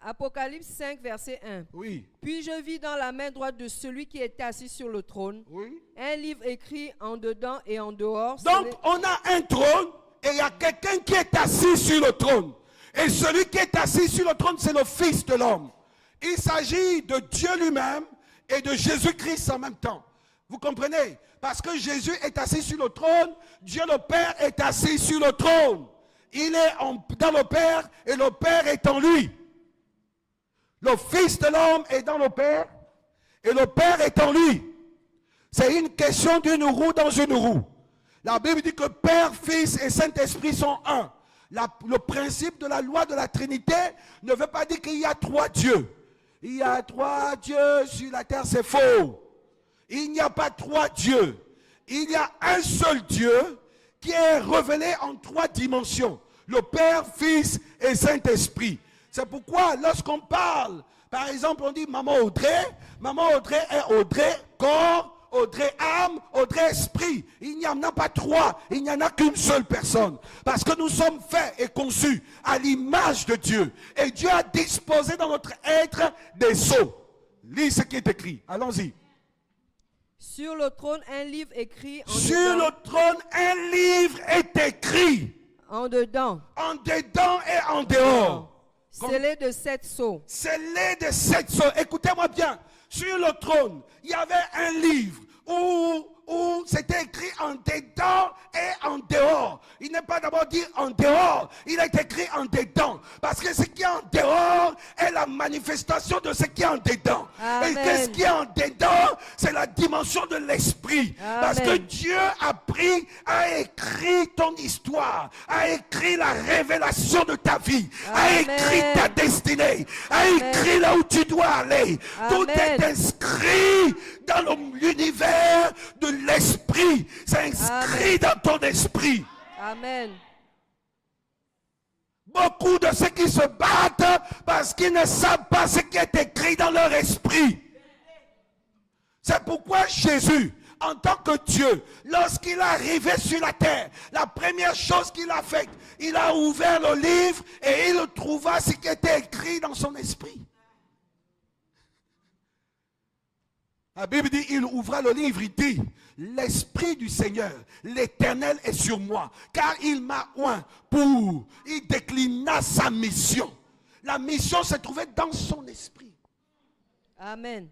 Apocalypse 5, verset 1. Oui. Puis je vis dans la main droite de celui qui était assis sur le trône Oui. un livre écrit en dedans et en dehors. Donc, on a un trône et il y a quelqu'un qui est assis sur le trône. Et celui qui est assis sur le trône, c'est le Fils de l'homme. Il s'agit de Dieu lui-même et de Jésus-Christ en même temps. Vous comprenez? Parce que Jésus est assis sur le trône, Dieu le Père est assis sur le trône. Il est dans le Père et le Père est en lui. Le Fils de l'homme est dans le Père et le Père est en lui. C'est une question d'une roue dans une roue. La Bible dit que Père, Fils et Saint-Esprit sont un. Le principe de la loi de la Trinité ne veut pas dire qu'il y a 3 dieux. Il y a 3 dieux sur la terre, c'est faux. Il n'y a pas 3 dieux. Il y a un seul Dieu qui est révélé en 3 dimensions. Le Père, Fils et Saint-Esprit. C'est pourquoi lorsqu'on parle, par exemple, on dit Maman Audrey est Audrey corps, Audrey âme, Audrey esprit. Il n'y en a pas 3, il n'y en a qu'une seule personne. Parce que nous sommes faits et conçus à l'image de Dieu. Et Dieu a disposé dans notre être des sceaux. Lis ce qui est écrit, allons-y. Sur le trône, un livre écrit en Sur dedans. le trône, un livre est écrit. En dedans. En dedans et en dehors. Scellé de 7 sceaux. Scellé de 7 sceaux. Écoutez-moi bien. Sur le trône, il y avait un livre où c'était écrit en dedans et en dehors. Il n'est pas d'abord dit en dehors, il est écrit en dedans. Parce que ce qui est en dehors est la manifestation de ce qui est en dedans. Amen. Et que ce qui est en dedans, c'est la dimension de l'esprit. Amen. Parce que Dieu a écrit ton histoire, a écrit la révélation de ta vie, a Amen. écrit ta destinée, a écrit là où tu dois aller. Amen. Tout est inscrit dans l'univers de l'esprit. C'est inscrit dans ton esprit. Amen. Beaucoup de ceux qui se battent parce qu'ils ne savent pas ce qui est écrit dans leur esprit. C'est pourquoi Jésus, en tant que Dieu, lorsqu'il est arrivé sur la terre, la première chose qu'il a faite, il a ouvert le livre et il trouva ce qui était écrit dans son esprit. La Bible dit, il ouvra le livre, il dit, l'Esprit du Seigneur, l'Éternel est sur moi, car il m'a oint il déclina sa mission. La mission se trouvait dans son esprit. Amen.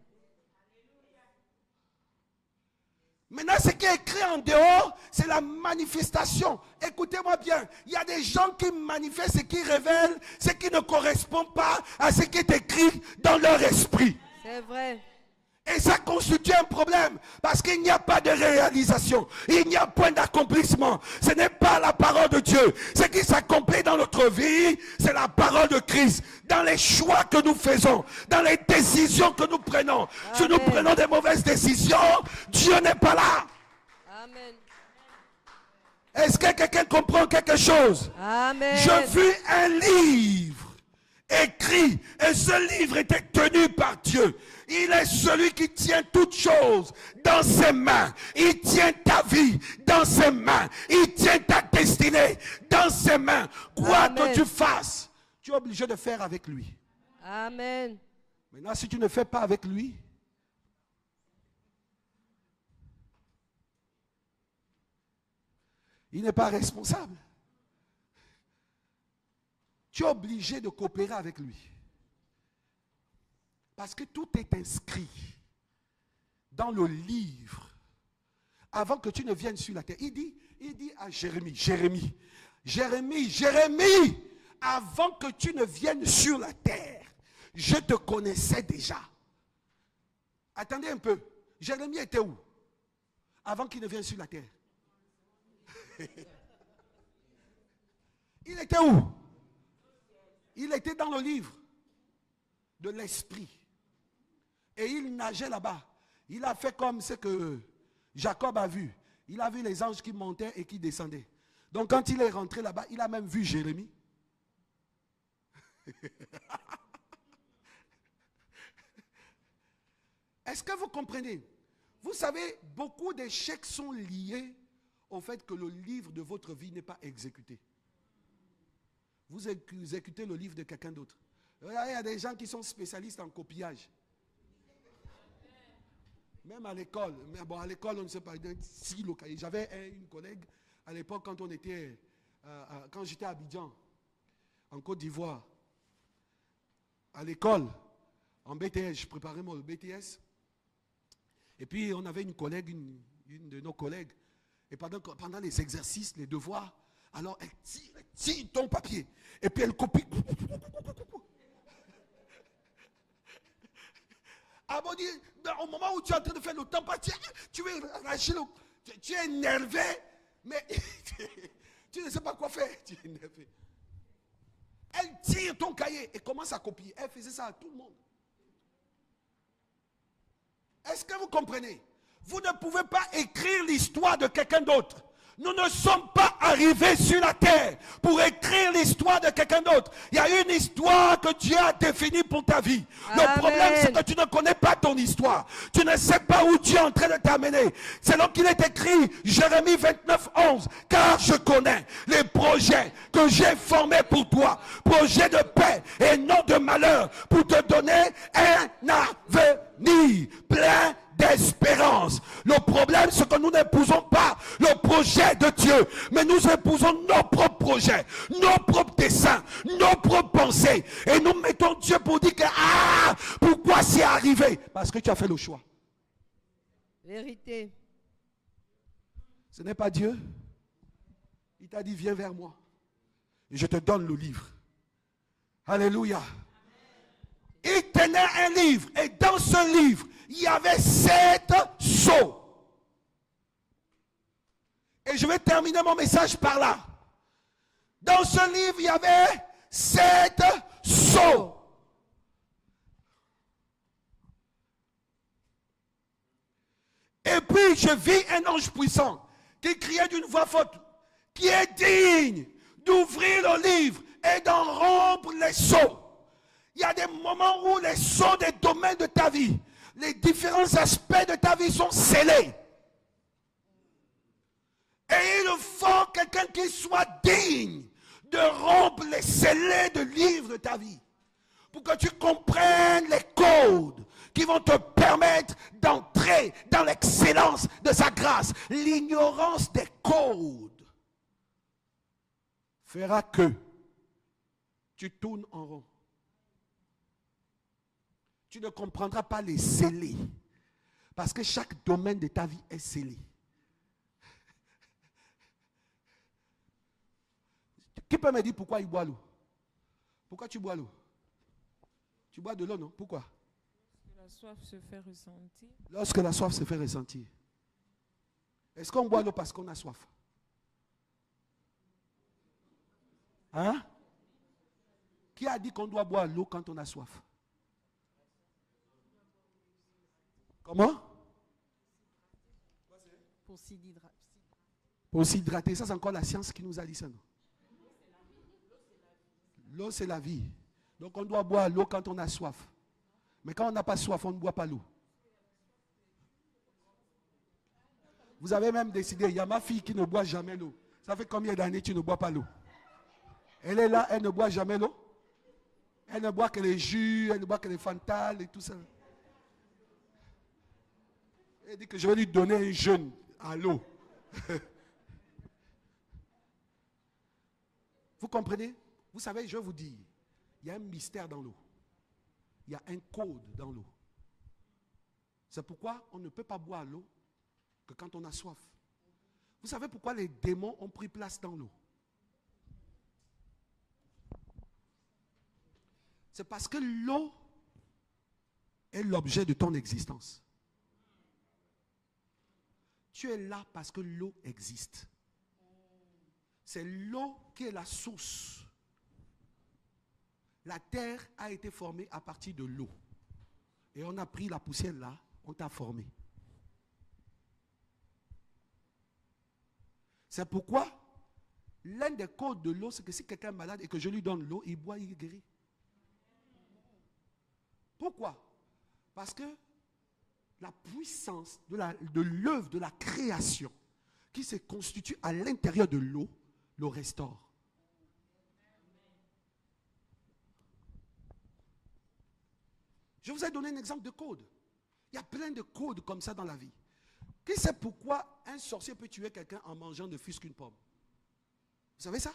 Maintenant, ce qui est écrit en dehors, c'est la manifestation. Écoutez-moi bien, il y a des gens qui manifestent et qui révèlent ce qui ne correspond pas à ce qui est écrit dans leur esprit. C'est vrai. Et ça constitue un problème parce qu'il n'y a pas de réalisation. Il n'y a point d'accomplissement. Ce n'est pas la parole de Dieu. Ce qui s'accomplit dans notre vie, c'est la parole de Christ. Dans les choix que nous faisons, dans les décisions que nous prenons. Amen. Si nous prenons des mauvaises décisions, Dieu n'est pas là. Amen. Est-ce que quelqu'un comprend quelque chose? Amen. Je vis un livre écrit et ce livre était tenu par Dieu. Il est celui qui tient toutes choses dans ses mains. Il tient ta vie dans ses mains. Il tient ta destinée dans ses mains. Quoi Amen. que tu fasses, tu es obligé de faire avec lui. Amen. Maintenant, si tu ne fais pas avec lui, il n'est pas responsable. Tu es obligé de coopérer avec lui. Parce que tout est inscrit dans le livre. Avant que tu ne viennes sur la terre. Il dit à Jérémie, avant que tu ne viennes sur la terre, je te connaissais déjà. Attendez un peu. Jérémie était où? Avant qu'il ne vienne sur la terre. Il était où? Il était dans le livre de l'esprit. Et il nageait là-bas. Il a fait comme ce que Jacob a vu. Il a vu les anges qui montaient et qui descendaient. Donc quand il est rentré là-bas, il a même vu Jérémie. Est-ce que vous comprenez? Vous savez, beaucoup d'échecs sont liés au fait que le livre de votre vie n'est pas exécuté. Vous exécutez le livre de quelqu'un d'autre. Il y a des gens qui sont spécialistes en copiage. Même à l'école. Mais bon, à l'école, on ne sait pas. J'avais une collègue à l'époque quand quand j'étais à Abidjan, en Côte d'Ivoire. À l'école, en BTS, je préparais mon BTS. Et puis, on avait une collègue, une de nos collègues. Et pendant les exercices, les devoirs, alors elle tire ton papier. Et puis elle copie. Au moment où tu es en train de faire le temps, tu veux lâcher tu es énervé, mais tu ne sais pas quoi faire. Tu es énervé. Elle tire ton cahier et commence à copier. Elle faisait ça à tout le monde. Est-ce que vous comprenez? Vous ne pouvez pas écrire l'histoire de quelqu'un d'autre. Nous ne sommes pas arrivés sur la terre pour écrire l'histoire de quelqu'un d'autre. Il y a une histoire que Dieu a définie pour ta vie. Amen. Le problème, c'est que tu ne connais pas ton histoire. Tu ne sais pas où Dieu est en train de t'amener. C'est donc qu'il est écrit, Jérémie 29, 11. Car je connais les projets que j'ai formés pour toi. Projets de paix et non de malheur. Pour te donner un avenir plein d'espérance. Le problème, c'est que nous n'épousons pas le projet de Dieu, mais nous épousons nos propres projets, nos propres desseins, nos propres pensées. Et nous mettons Dieu pour dire que, pourquoi c'est arrivé? Parce que tu as fait le choix. Vérité. Ce n'est pas Dieu. Il t'a dit, viens vers moi. Et je te donne le livre. Alléluia. Il tenait un livre. Et dans ce livre, il y avait 7 sceaux. Et je vais terminer mon message par là. Dans ce livre, il y avait 7 sceaux. Et puis, je vis un ange puissant qui criait d'une voix forte, qui est digne d'ouvrir le livre et d'en rompre les sceaux. Il y a des moments où les sceaux des domaines de ta vie, les différents aspects de ta vie sont scellés. Et il faut quelqu'un qui soit digne de rompre les scellés de livres de ta vie. Pour que tu comprennes les codes qui vont te permettre d'entrer dans l'excellence de sa grâce. L'ignorance des codes fera que tu tournes en rond. Tu ne comprendras pas les scellés. Parce que chaque domaine de ta vie est scellé. Qui peut me dire pourquoi il boit l'eau? Pourquoi tu bois l'eau? Tu bois de l'eau, non? Pourquoi? La soif se fait ressentir. Lorsque la soif se fait ressentir. Est-ce qu'on boit l'eau parce qu'on a soif? Hein? Qui a dit qu'on doit boire l'eau quand on a soif? Comment? Pour s'hydrater. Pour s'hydrater. Ça, c'est encore la science qui nous a dit ça, non? L'eau, c'est la vie. Donc, on doit boire l'eau quand on a soif. Mais quand on n'a pas soif, on ne boit pas l'eau. Vous avez même décidé, il y a ma fille qui ne boit jamais l'eau. Ça fait combien d'années que tu ne bois pas l'eau? Elle est là, elle ne boit jamais l'eau. Elle ne boit que les jus, elle ne boit que les Fantales et tout ça. Elle dit que je vais lui donner un jeûne à l'eau. Vous comprenez? Vous savez, je vais vous dire, il y a un mystère dans l'eau. Il y a un code dans l'eau. C'est pourquoi on ne peut pas boire l'eau que quand on a soif. Vous savez pourquoi les démons ont pris place dans l'eau? C'est parce que l'eau est l'objet de ton existence. Tu es là parce que l'eau existe. C'est l'eau qui est la source. La terre a été formée à partir de l'eau. Et on a pris la poussière là, on t'a formé. C'est pourquoi l'un des codes de l'eau, c'est que si quelqu'un est malade et que je lui donne l'eau, il boit, il est guéri. Pourquoi? Parce que la puissance de l'œuvre de la création qui se constitue à l'intérieur de l'eau le restaure. Je vous ai donné un exemple de code. Il y a plein de codes comme ça dans la vie. Qui sait pourquoi un sorcier peut tuer quelqu'un en mangeant ne fût-ce qu'une pomme? Vous savez ça?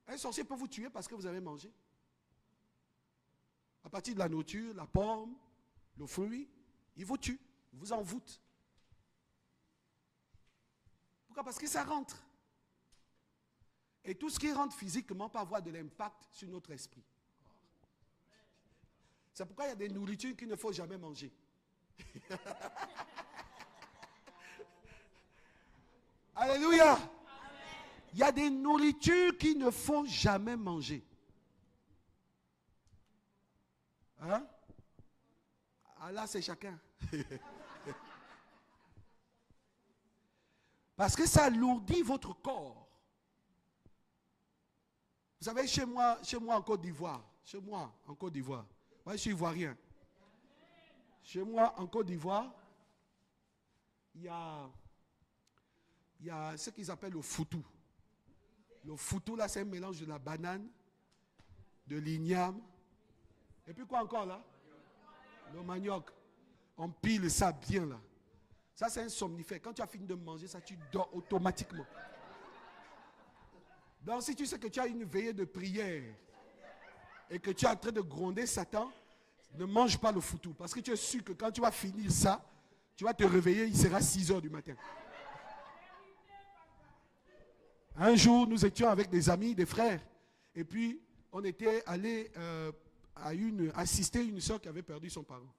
Un sorcier peut vous tuer parce que vous avez mangé. À partir de la nourriture, la pomme, le fruit, il vous tue, il vous envoûte. Pourquoi? Parce que ça rentre. Et tout ce qui rentre physiquement peut avoir de l'impact sur notre esprit. C'est pourquoi il y a des nourritures qu'il ne faut jamais manger. Alléluia. Amen. Il y a des nourritures qu'il ne faut jamais manger. Hein? Ah là, c'est chacun. Parce que ça alourdit votre corps. Vous savez, chez moi en Côte d'Ivoire, moi je suis ivoirien. Chez moi en Côte d'Ivoire, il y a ce qu'ils appellent le foutou. Le foutou, là, c'est un mélange de la banane, de l'igname, et puis quoi encore là? Le manioc. On pile ça bien là. Ça, c'est un somnifère. Quand tu as fini de manger ça, tu dors automatiquement. Donc, si tu sais que tu as une veillée de prière et que tu es en train de gronder Satan, ne mange pas le foutou. Parce que tu es sûr que quand tu vas finir ça, tu vas te réveiller, il sera 6 heures du matin. Un jour, nous étions avec des amis, des frères, et puis on était allé assister une soeur qui avait perdu son parent.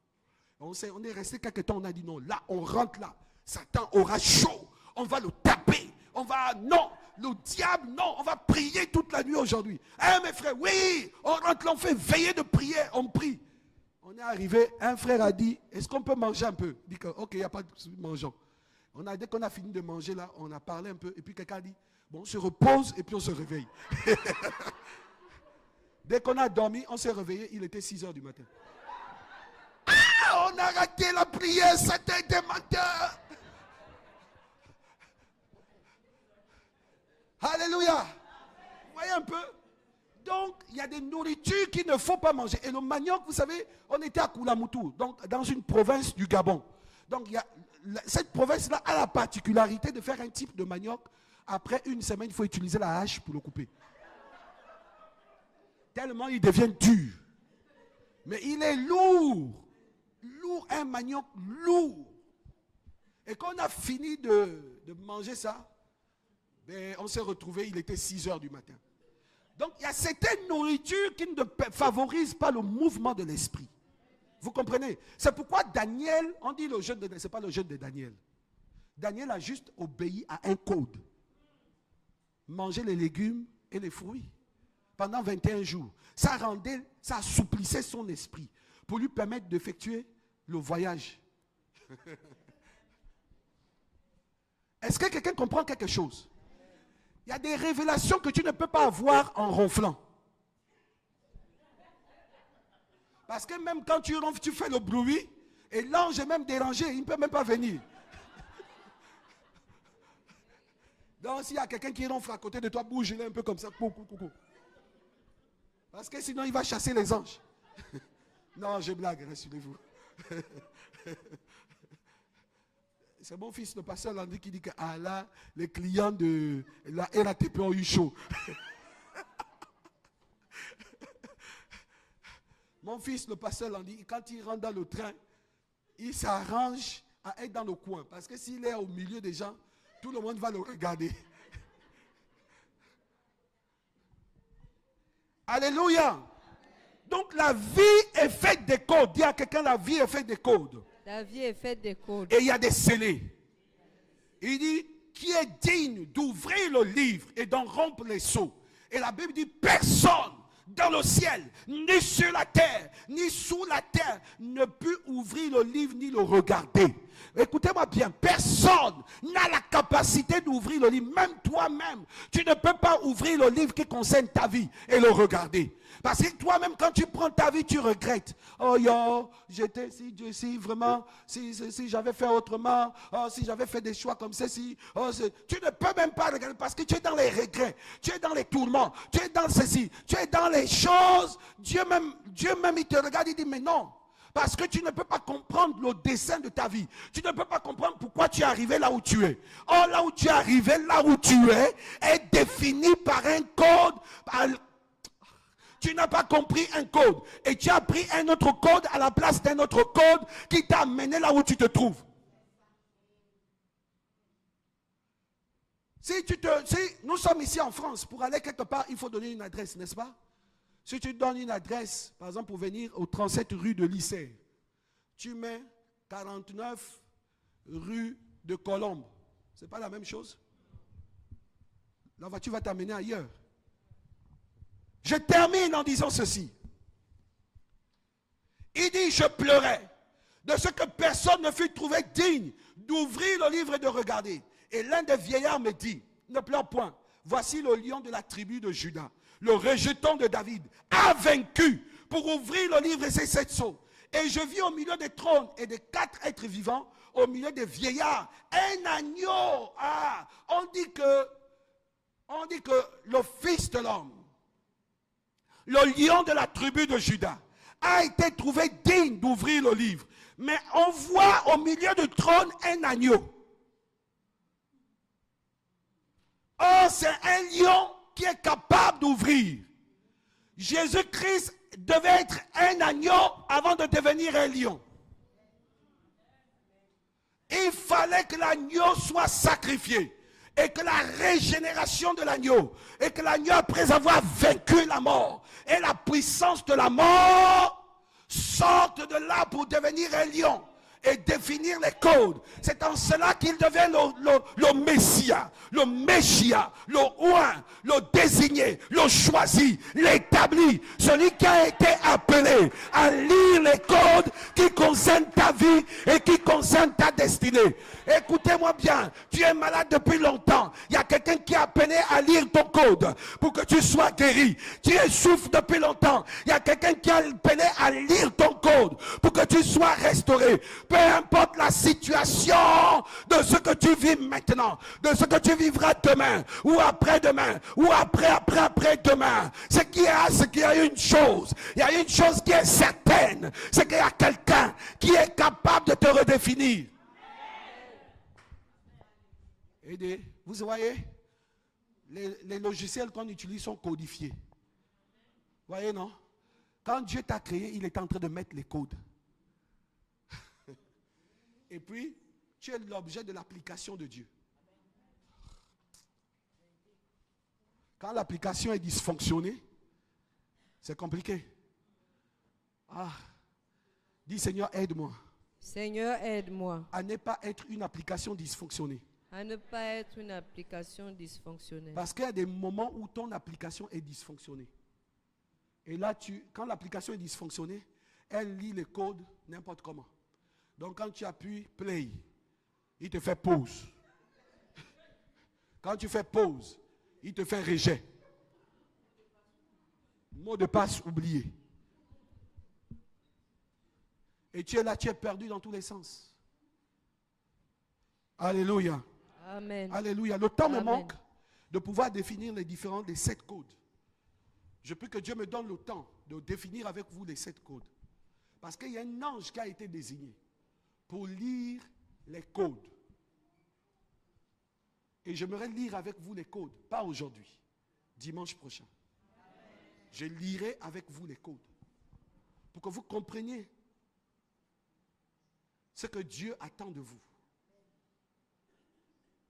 On est resté quelque temps, on a dit non, là, on rentre là. Satan aura chaud, on va le taper, non, le diable, non, on va prier toute la nuit aujourd'hui. Hein, mes frères, oui, on rentre là, on fait veiller de prière, on prie. On est arrivé, un frère a dit, est-ce qu'on peut manger un peu? Il dit que, ok, il n'y a pas de mangeons. Dès qu'on a fini de manger là, on a parlé un peu, et puis quelqu'un a dit, bon, on se repose et puis on se réveille. Dès qu'on a dormi, on s'est réveillé, il était 6 heures du matin. Ah, on a raté la prière, Satan était menteur. Alléluia. Vous voyez un peu? Donc, il y a des nourritures qu'il ne faut pas manger. Et le manioc, vous savez, on était à Koulamoutou, donc dans une province du Gabon. Donc, cette province-là a la particularité de faire un type de manioc. Après une semaine, il faut utiliser la hache pour le couper. Tellement il devient dur. Mais il est lourd. Lourd, un manioc lourd. Et quand on a fini de manger ça, on s'est retrouvé, il était 6 heures du matin. Donc il y a certaines nourritures qui ne favorisent pas le mouvement de l'esprit. Vous comprenez? C'est pourquoi Daniel, on dit le jeûne de Daniel, ce n'est pas le jeûne de Daniel. Daniel a juste obéi à un code. Manger les légumes et les fruits pendant 21 jours. Ça assouplissait son esprit pour lui permettre d'effectuer le voyage. Est-ce que quelqu'un comprend quelque chose? Il y a des révélations que tu ne peux pas avoir en ronflant. Parce que même quand tu ronfles, tu fais le bruit. Et l'ange est même dérangé. Il ne peut même pas venir. Donc s'il y a quelqu'un qui ronfle à côté de toi, bouge-le un peu comme ça. Coucou, coucou. Parce que sinon il va chasser les anges. Non, je blague, rassurez-vous. C'est mon fils, le pasteur Landry, qui dit que là, les clients de la RATP ont eu chaud. Mon fils, le pasteur Landry, quand il rentre dans le train, il s'arrange à être dans le coin. Parce que s'il est au milieu des gens, tout le monde va le regarder. Alléluia. Donc la vie est faite des codes. Dis à quelqu'un, la vie est faite des codes. La vie est faite des codes. Et il y a des scellés. Il dit, qui est digne d'ouvrir le livre et d'en rompre les sceaux. Et la Bible dit, personne dans le ciel, ni sur la terre, ni sous la terre, ne peut ouvrir le livre ni le regarder. Écoutez-moi bien, personne n'a la capacité d'ouvrir le livre. Même toi-même, tu ne peux pas ouvrir le livre qui concerne ta vie et le regarder. Parce que toi-même, quand tu prends ta vie, tu regrettes. Oh yo, j'étais si vraiment, si j'avais fait autrement, oh, si j'avais fait des choix comme ceci. Oh, tu ne peux même pas regarder parce que tu es dans les regrets, tu es dans les tourments, tu es dans ceci, tu es dans les choses. Dieu même, il te regarde, il dit, mais non. Parce que tu ne peux pas comprendre le dessin de ta vie. Tu ne peux pas comprendre pourquoi tu es arrivé là où tu es. Or, là où tu es arrivé, là où tu es, est défini par un code. Tu n'as pas compris un code. Et tu as pris un autre code à la place d'un autre code qui t'a amené là où tu te trouves. Si nous sommes ici en France, pour aller quelque part, il faut donner une adresse, n'est-ce pas? Si tu donnes une adresse, par exemple, pour venir au 37 rue de Lycée, tu mets 49 rue de Colombe. Ce n'est pas la même chose? La voiture va t'amener ailleurs. Je termine en disant ceci. Il dit, je pleurais de ce que personne ne fut trouvé digne d'ouvrir le livre et de regarder. Et l'un des vieillards me dit, ne pleure point, voici le lion de la tribu de Juda, le rejeton de David, a vaincu pour ouvrir le livre et ses 7 sceaux. Et je vis au milieu des trônes et des 4 êtres vivants, au milieu des vieillards, un agneau. On dit que le Fils de l'homme, le lion de la tribu de Juda, a été trouvé digne d'ouvrir le livre. Mais on voit au milieu du trône un agneau. Or, c'est un lion qui est capable d'ouvrir. Jésus-Christ devait être un agneau avant de devenir un lion. Il fallait que l'agneau soit sacrifié. Et que la régénération de l'agneau, et que l'agneau, après avoir vaincu la mort, et la puissance de la mort, sorte de là pour devenir un lion et définir les codes. C'est en cela qu'il devient le Messia, le Messia, le oint, le désigné, le choisi, l'établi, celui qui a été appelé à lire les codes qui concernent ta vie et qui concernent ta destinée. Écoutez-moi bien, tu es malade depuis longtemps. Il y a quelqu'un qui a appelé à lire ton code pour que tu sois guéri. Tu souffres depuis longtemps. Il y a quelqu'un qui a appelé à lire ton code pour que tu sois restauré. Peu importe la situation de ce que tu vis maintenant, de ce que tu vivras demain, ou après-demain, ou après-demain. Ce qu'il y a une chose. Il y a une chose qui est certaine. C'est qu'il y a quelqu'un qui est capable de te redéfinir. Et vous voyez, les logiciels qu'on utilise sont codifiés. Vous voyez, non? Quand Dieu t'a créé, il est en train de mettre les codes. Et puis, tu es l'objet de l'application de Dieu. Quand l'application est dysfonctionnée, c'est compliqué. Dis Seigneur, aide-moi. Seigneur, aide-moi. À ne pas être une application dysfonctionnée. À ne pas être une application dysfonctionnelle. Parce qu'il y a des moments où ton application est dysfonctionnée. Et là, quand l'application est dysfonctionnée, elle lit les codes n'importe comment. Donc quand tu appuies play, il te fait pause. Quand tu fais pause, il te fait rejet. Mot de passe oublié. Et tu es là, tu es perdu dans tous les sens. Alléluia. Amen. Alléluia. Le temps me Amen. manque de pouvoir définir les 7 codes. Je prie que Dieu me donne le temps de définir avec vous les 7 codes. Parce qu'il y a un ange qui a été désigné pour lire les codes. Et j'aimerais lire avec vous les codes, pas aujourd'hui, dimanche prochain. Je lirai avec vous les codes pour que vous compreniez ce que Dieu attend de vous.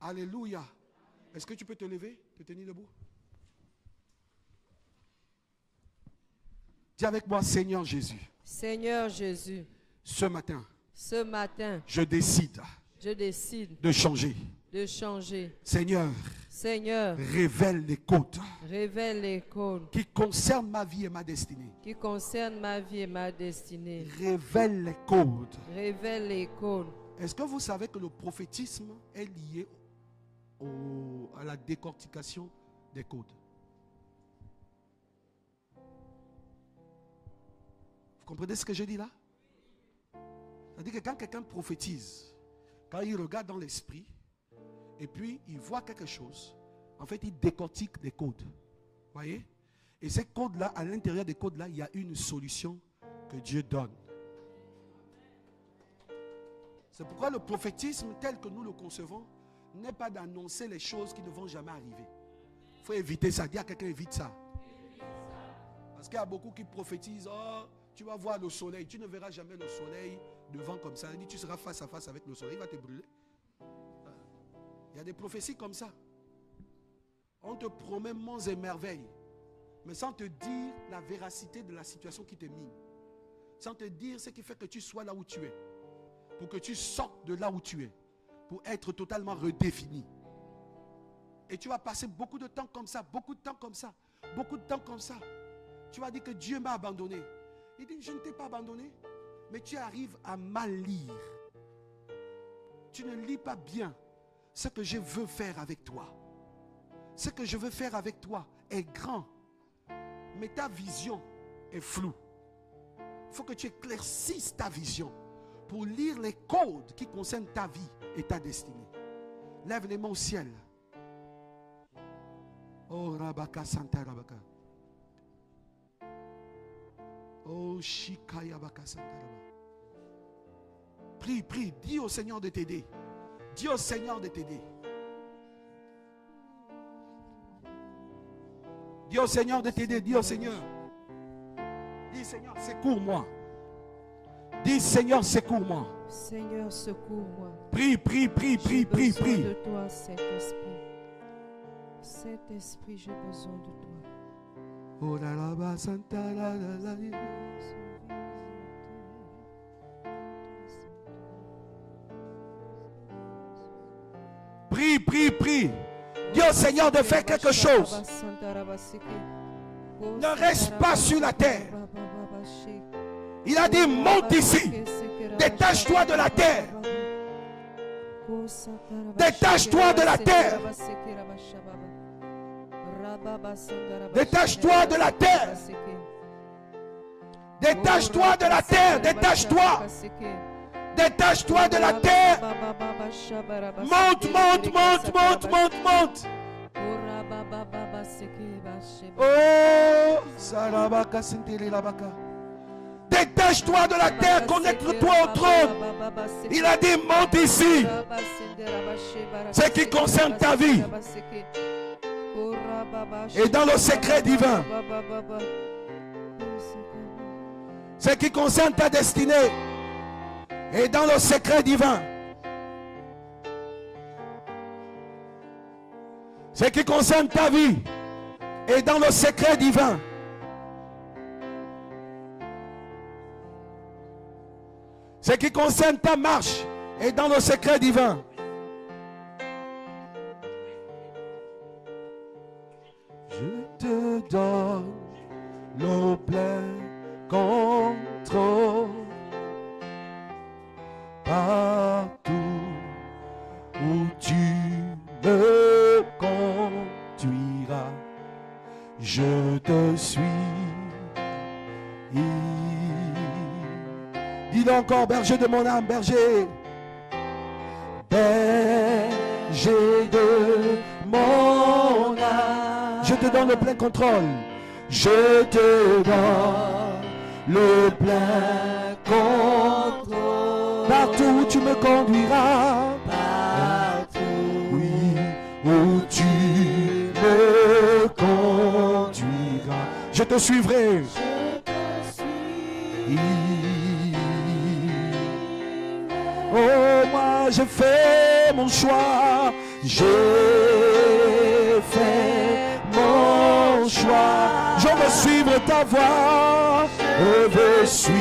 Alléluia. Est-ce que tu peux te lever, te tenir debout? Dis avec moi, Seigneur Jésus. Seigneur Jésus, Ce matin, ce matin, je décide je décide de changer. de changer. Seigneur, Seigneur, révèle les codes révèle les codes qui concernent ma vie et ma destinée. qui concernent ma vie et ma destinée. Révèle les codes. Révèle les codes. Est-ce que vous savez que le prophétisme est lié à la décortication des codes? Vous comprenez ce que je dis là? C'est-à-dire que quand quelqu'un prophétise, quand il regarde dans l'esprit, et puis il voit quelque chose, en fait il décortique des codes. Voyez? Et ces codes-là, à l'intérieur des codes-là, il y a une solution que Dieu donne. C'est pourquoi le prophétisme tel que nous le concevons n'est pas d'annoncer les choses qui ne vont jamais arriver. Il faut éviter ça. Dis à quelqu'un, évite ça. Parce qu'il y a beaucoup qui prophétisent, oh, tu vas voir le soleil. Tu ne verras jamais le soleil devant comme ça. Il dit, tu seras face à face avec le soleil, il va te brûler. Il y a des prophéties comme ça. On te promet monts et merveilles, mais sans te dire la véracité de la situation qui te mine. Sans te dire ce qui fait que tu sois là où tu es. Pour que tu sortes de là où tu es. Pour être totalement redéfini. Et tu vas passer beaucoup de temps comme ça, beaucoup de temps comme ça, beaucoup de temps comme ça. Tu vas dire que Dieu m'a abandonné. Il dit, je ne t'ai pas abandonné, mais tu arrives à mal lire. Tu ne lis pas bien ce que je veux faire avec toi. Ce que je veux faire avec toi est grand, mais ta vision est floue. Il faut que tu éclaircisses ta vision pour lire les codes qui concernent ta vie et ta destinée. Lève les mains au ciel. Oh Rabaka Santa Rabaka. Oh Shikaya Baka Santa Rabaka. Prie, prie, dis au Seigneur de t'aider. Dis au Seigneur de t'aider. Dis au Seigneur de t'aider, dis au Seigneur. Dis Seigneur, secours-moi. Dis Seigneur, secours-moi. Seigneur, secours-moi. Prie, prie, prie, prie, prie, J'ai besoin prie. de toi, Saint-Esprit. Saint-Esprit, j'ai besoin de toi. Oh la la ba santa la la la. Prie, prie, prie. Dis au Seigneur de faire quelque chose. Ne reste pas sur la terre. Il a dit, monte ici. Détache-toi de la terre. Détache-toi de la terre. Détache-toi de la terre. Détache-toi de la terre. Détache-toi. Détache-toi de la terre. Monte, monte, monte, monte, monte, monte. Oh, Sarabaka Sintiri Labaka. Détache-toi de la terre, connecte-toi au trône. Il a dit, monte ici. Ce qui concerne ta vie. Et dans le secret divin. Ce qui concerne ta destinée. Et dans le secret divin. Ce qui concerne ta vie. Et dans le secret divin. Ce qui concerne ta marche est dans le secret divin. Je te donne le plein contrôle partout où tu me conduiras. Je te suis. Dis-le. encore, berger de mon âme, berger. Berger de mon âme. Je te donne le plein contrôle. Je te donne le plein contrôle. Partout où tu me conduiras. Partout, oui, où tu me conduiras. Je te suivrai. Oh, moi j'ai fait mon choix. J'ai fait mon choix. Je veux suivre ta voie. Je veux suivre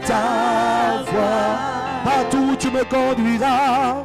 ta voie. Partout où tu me conduiras.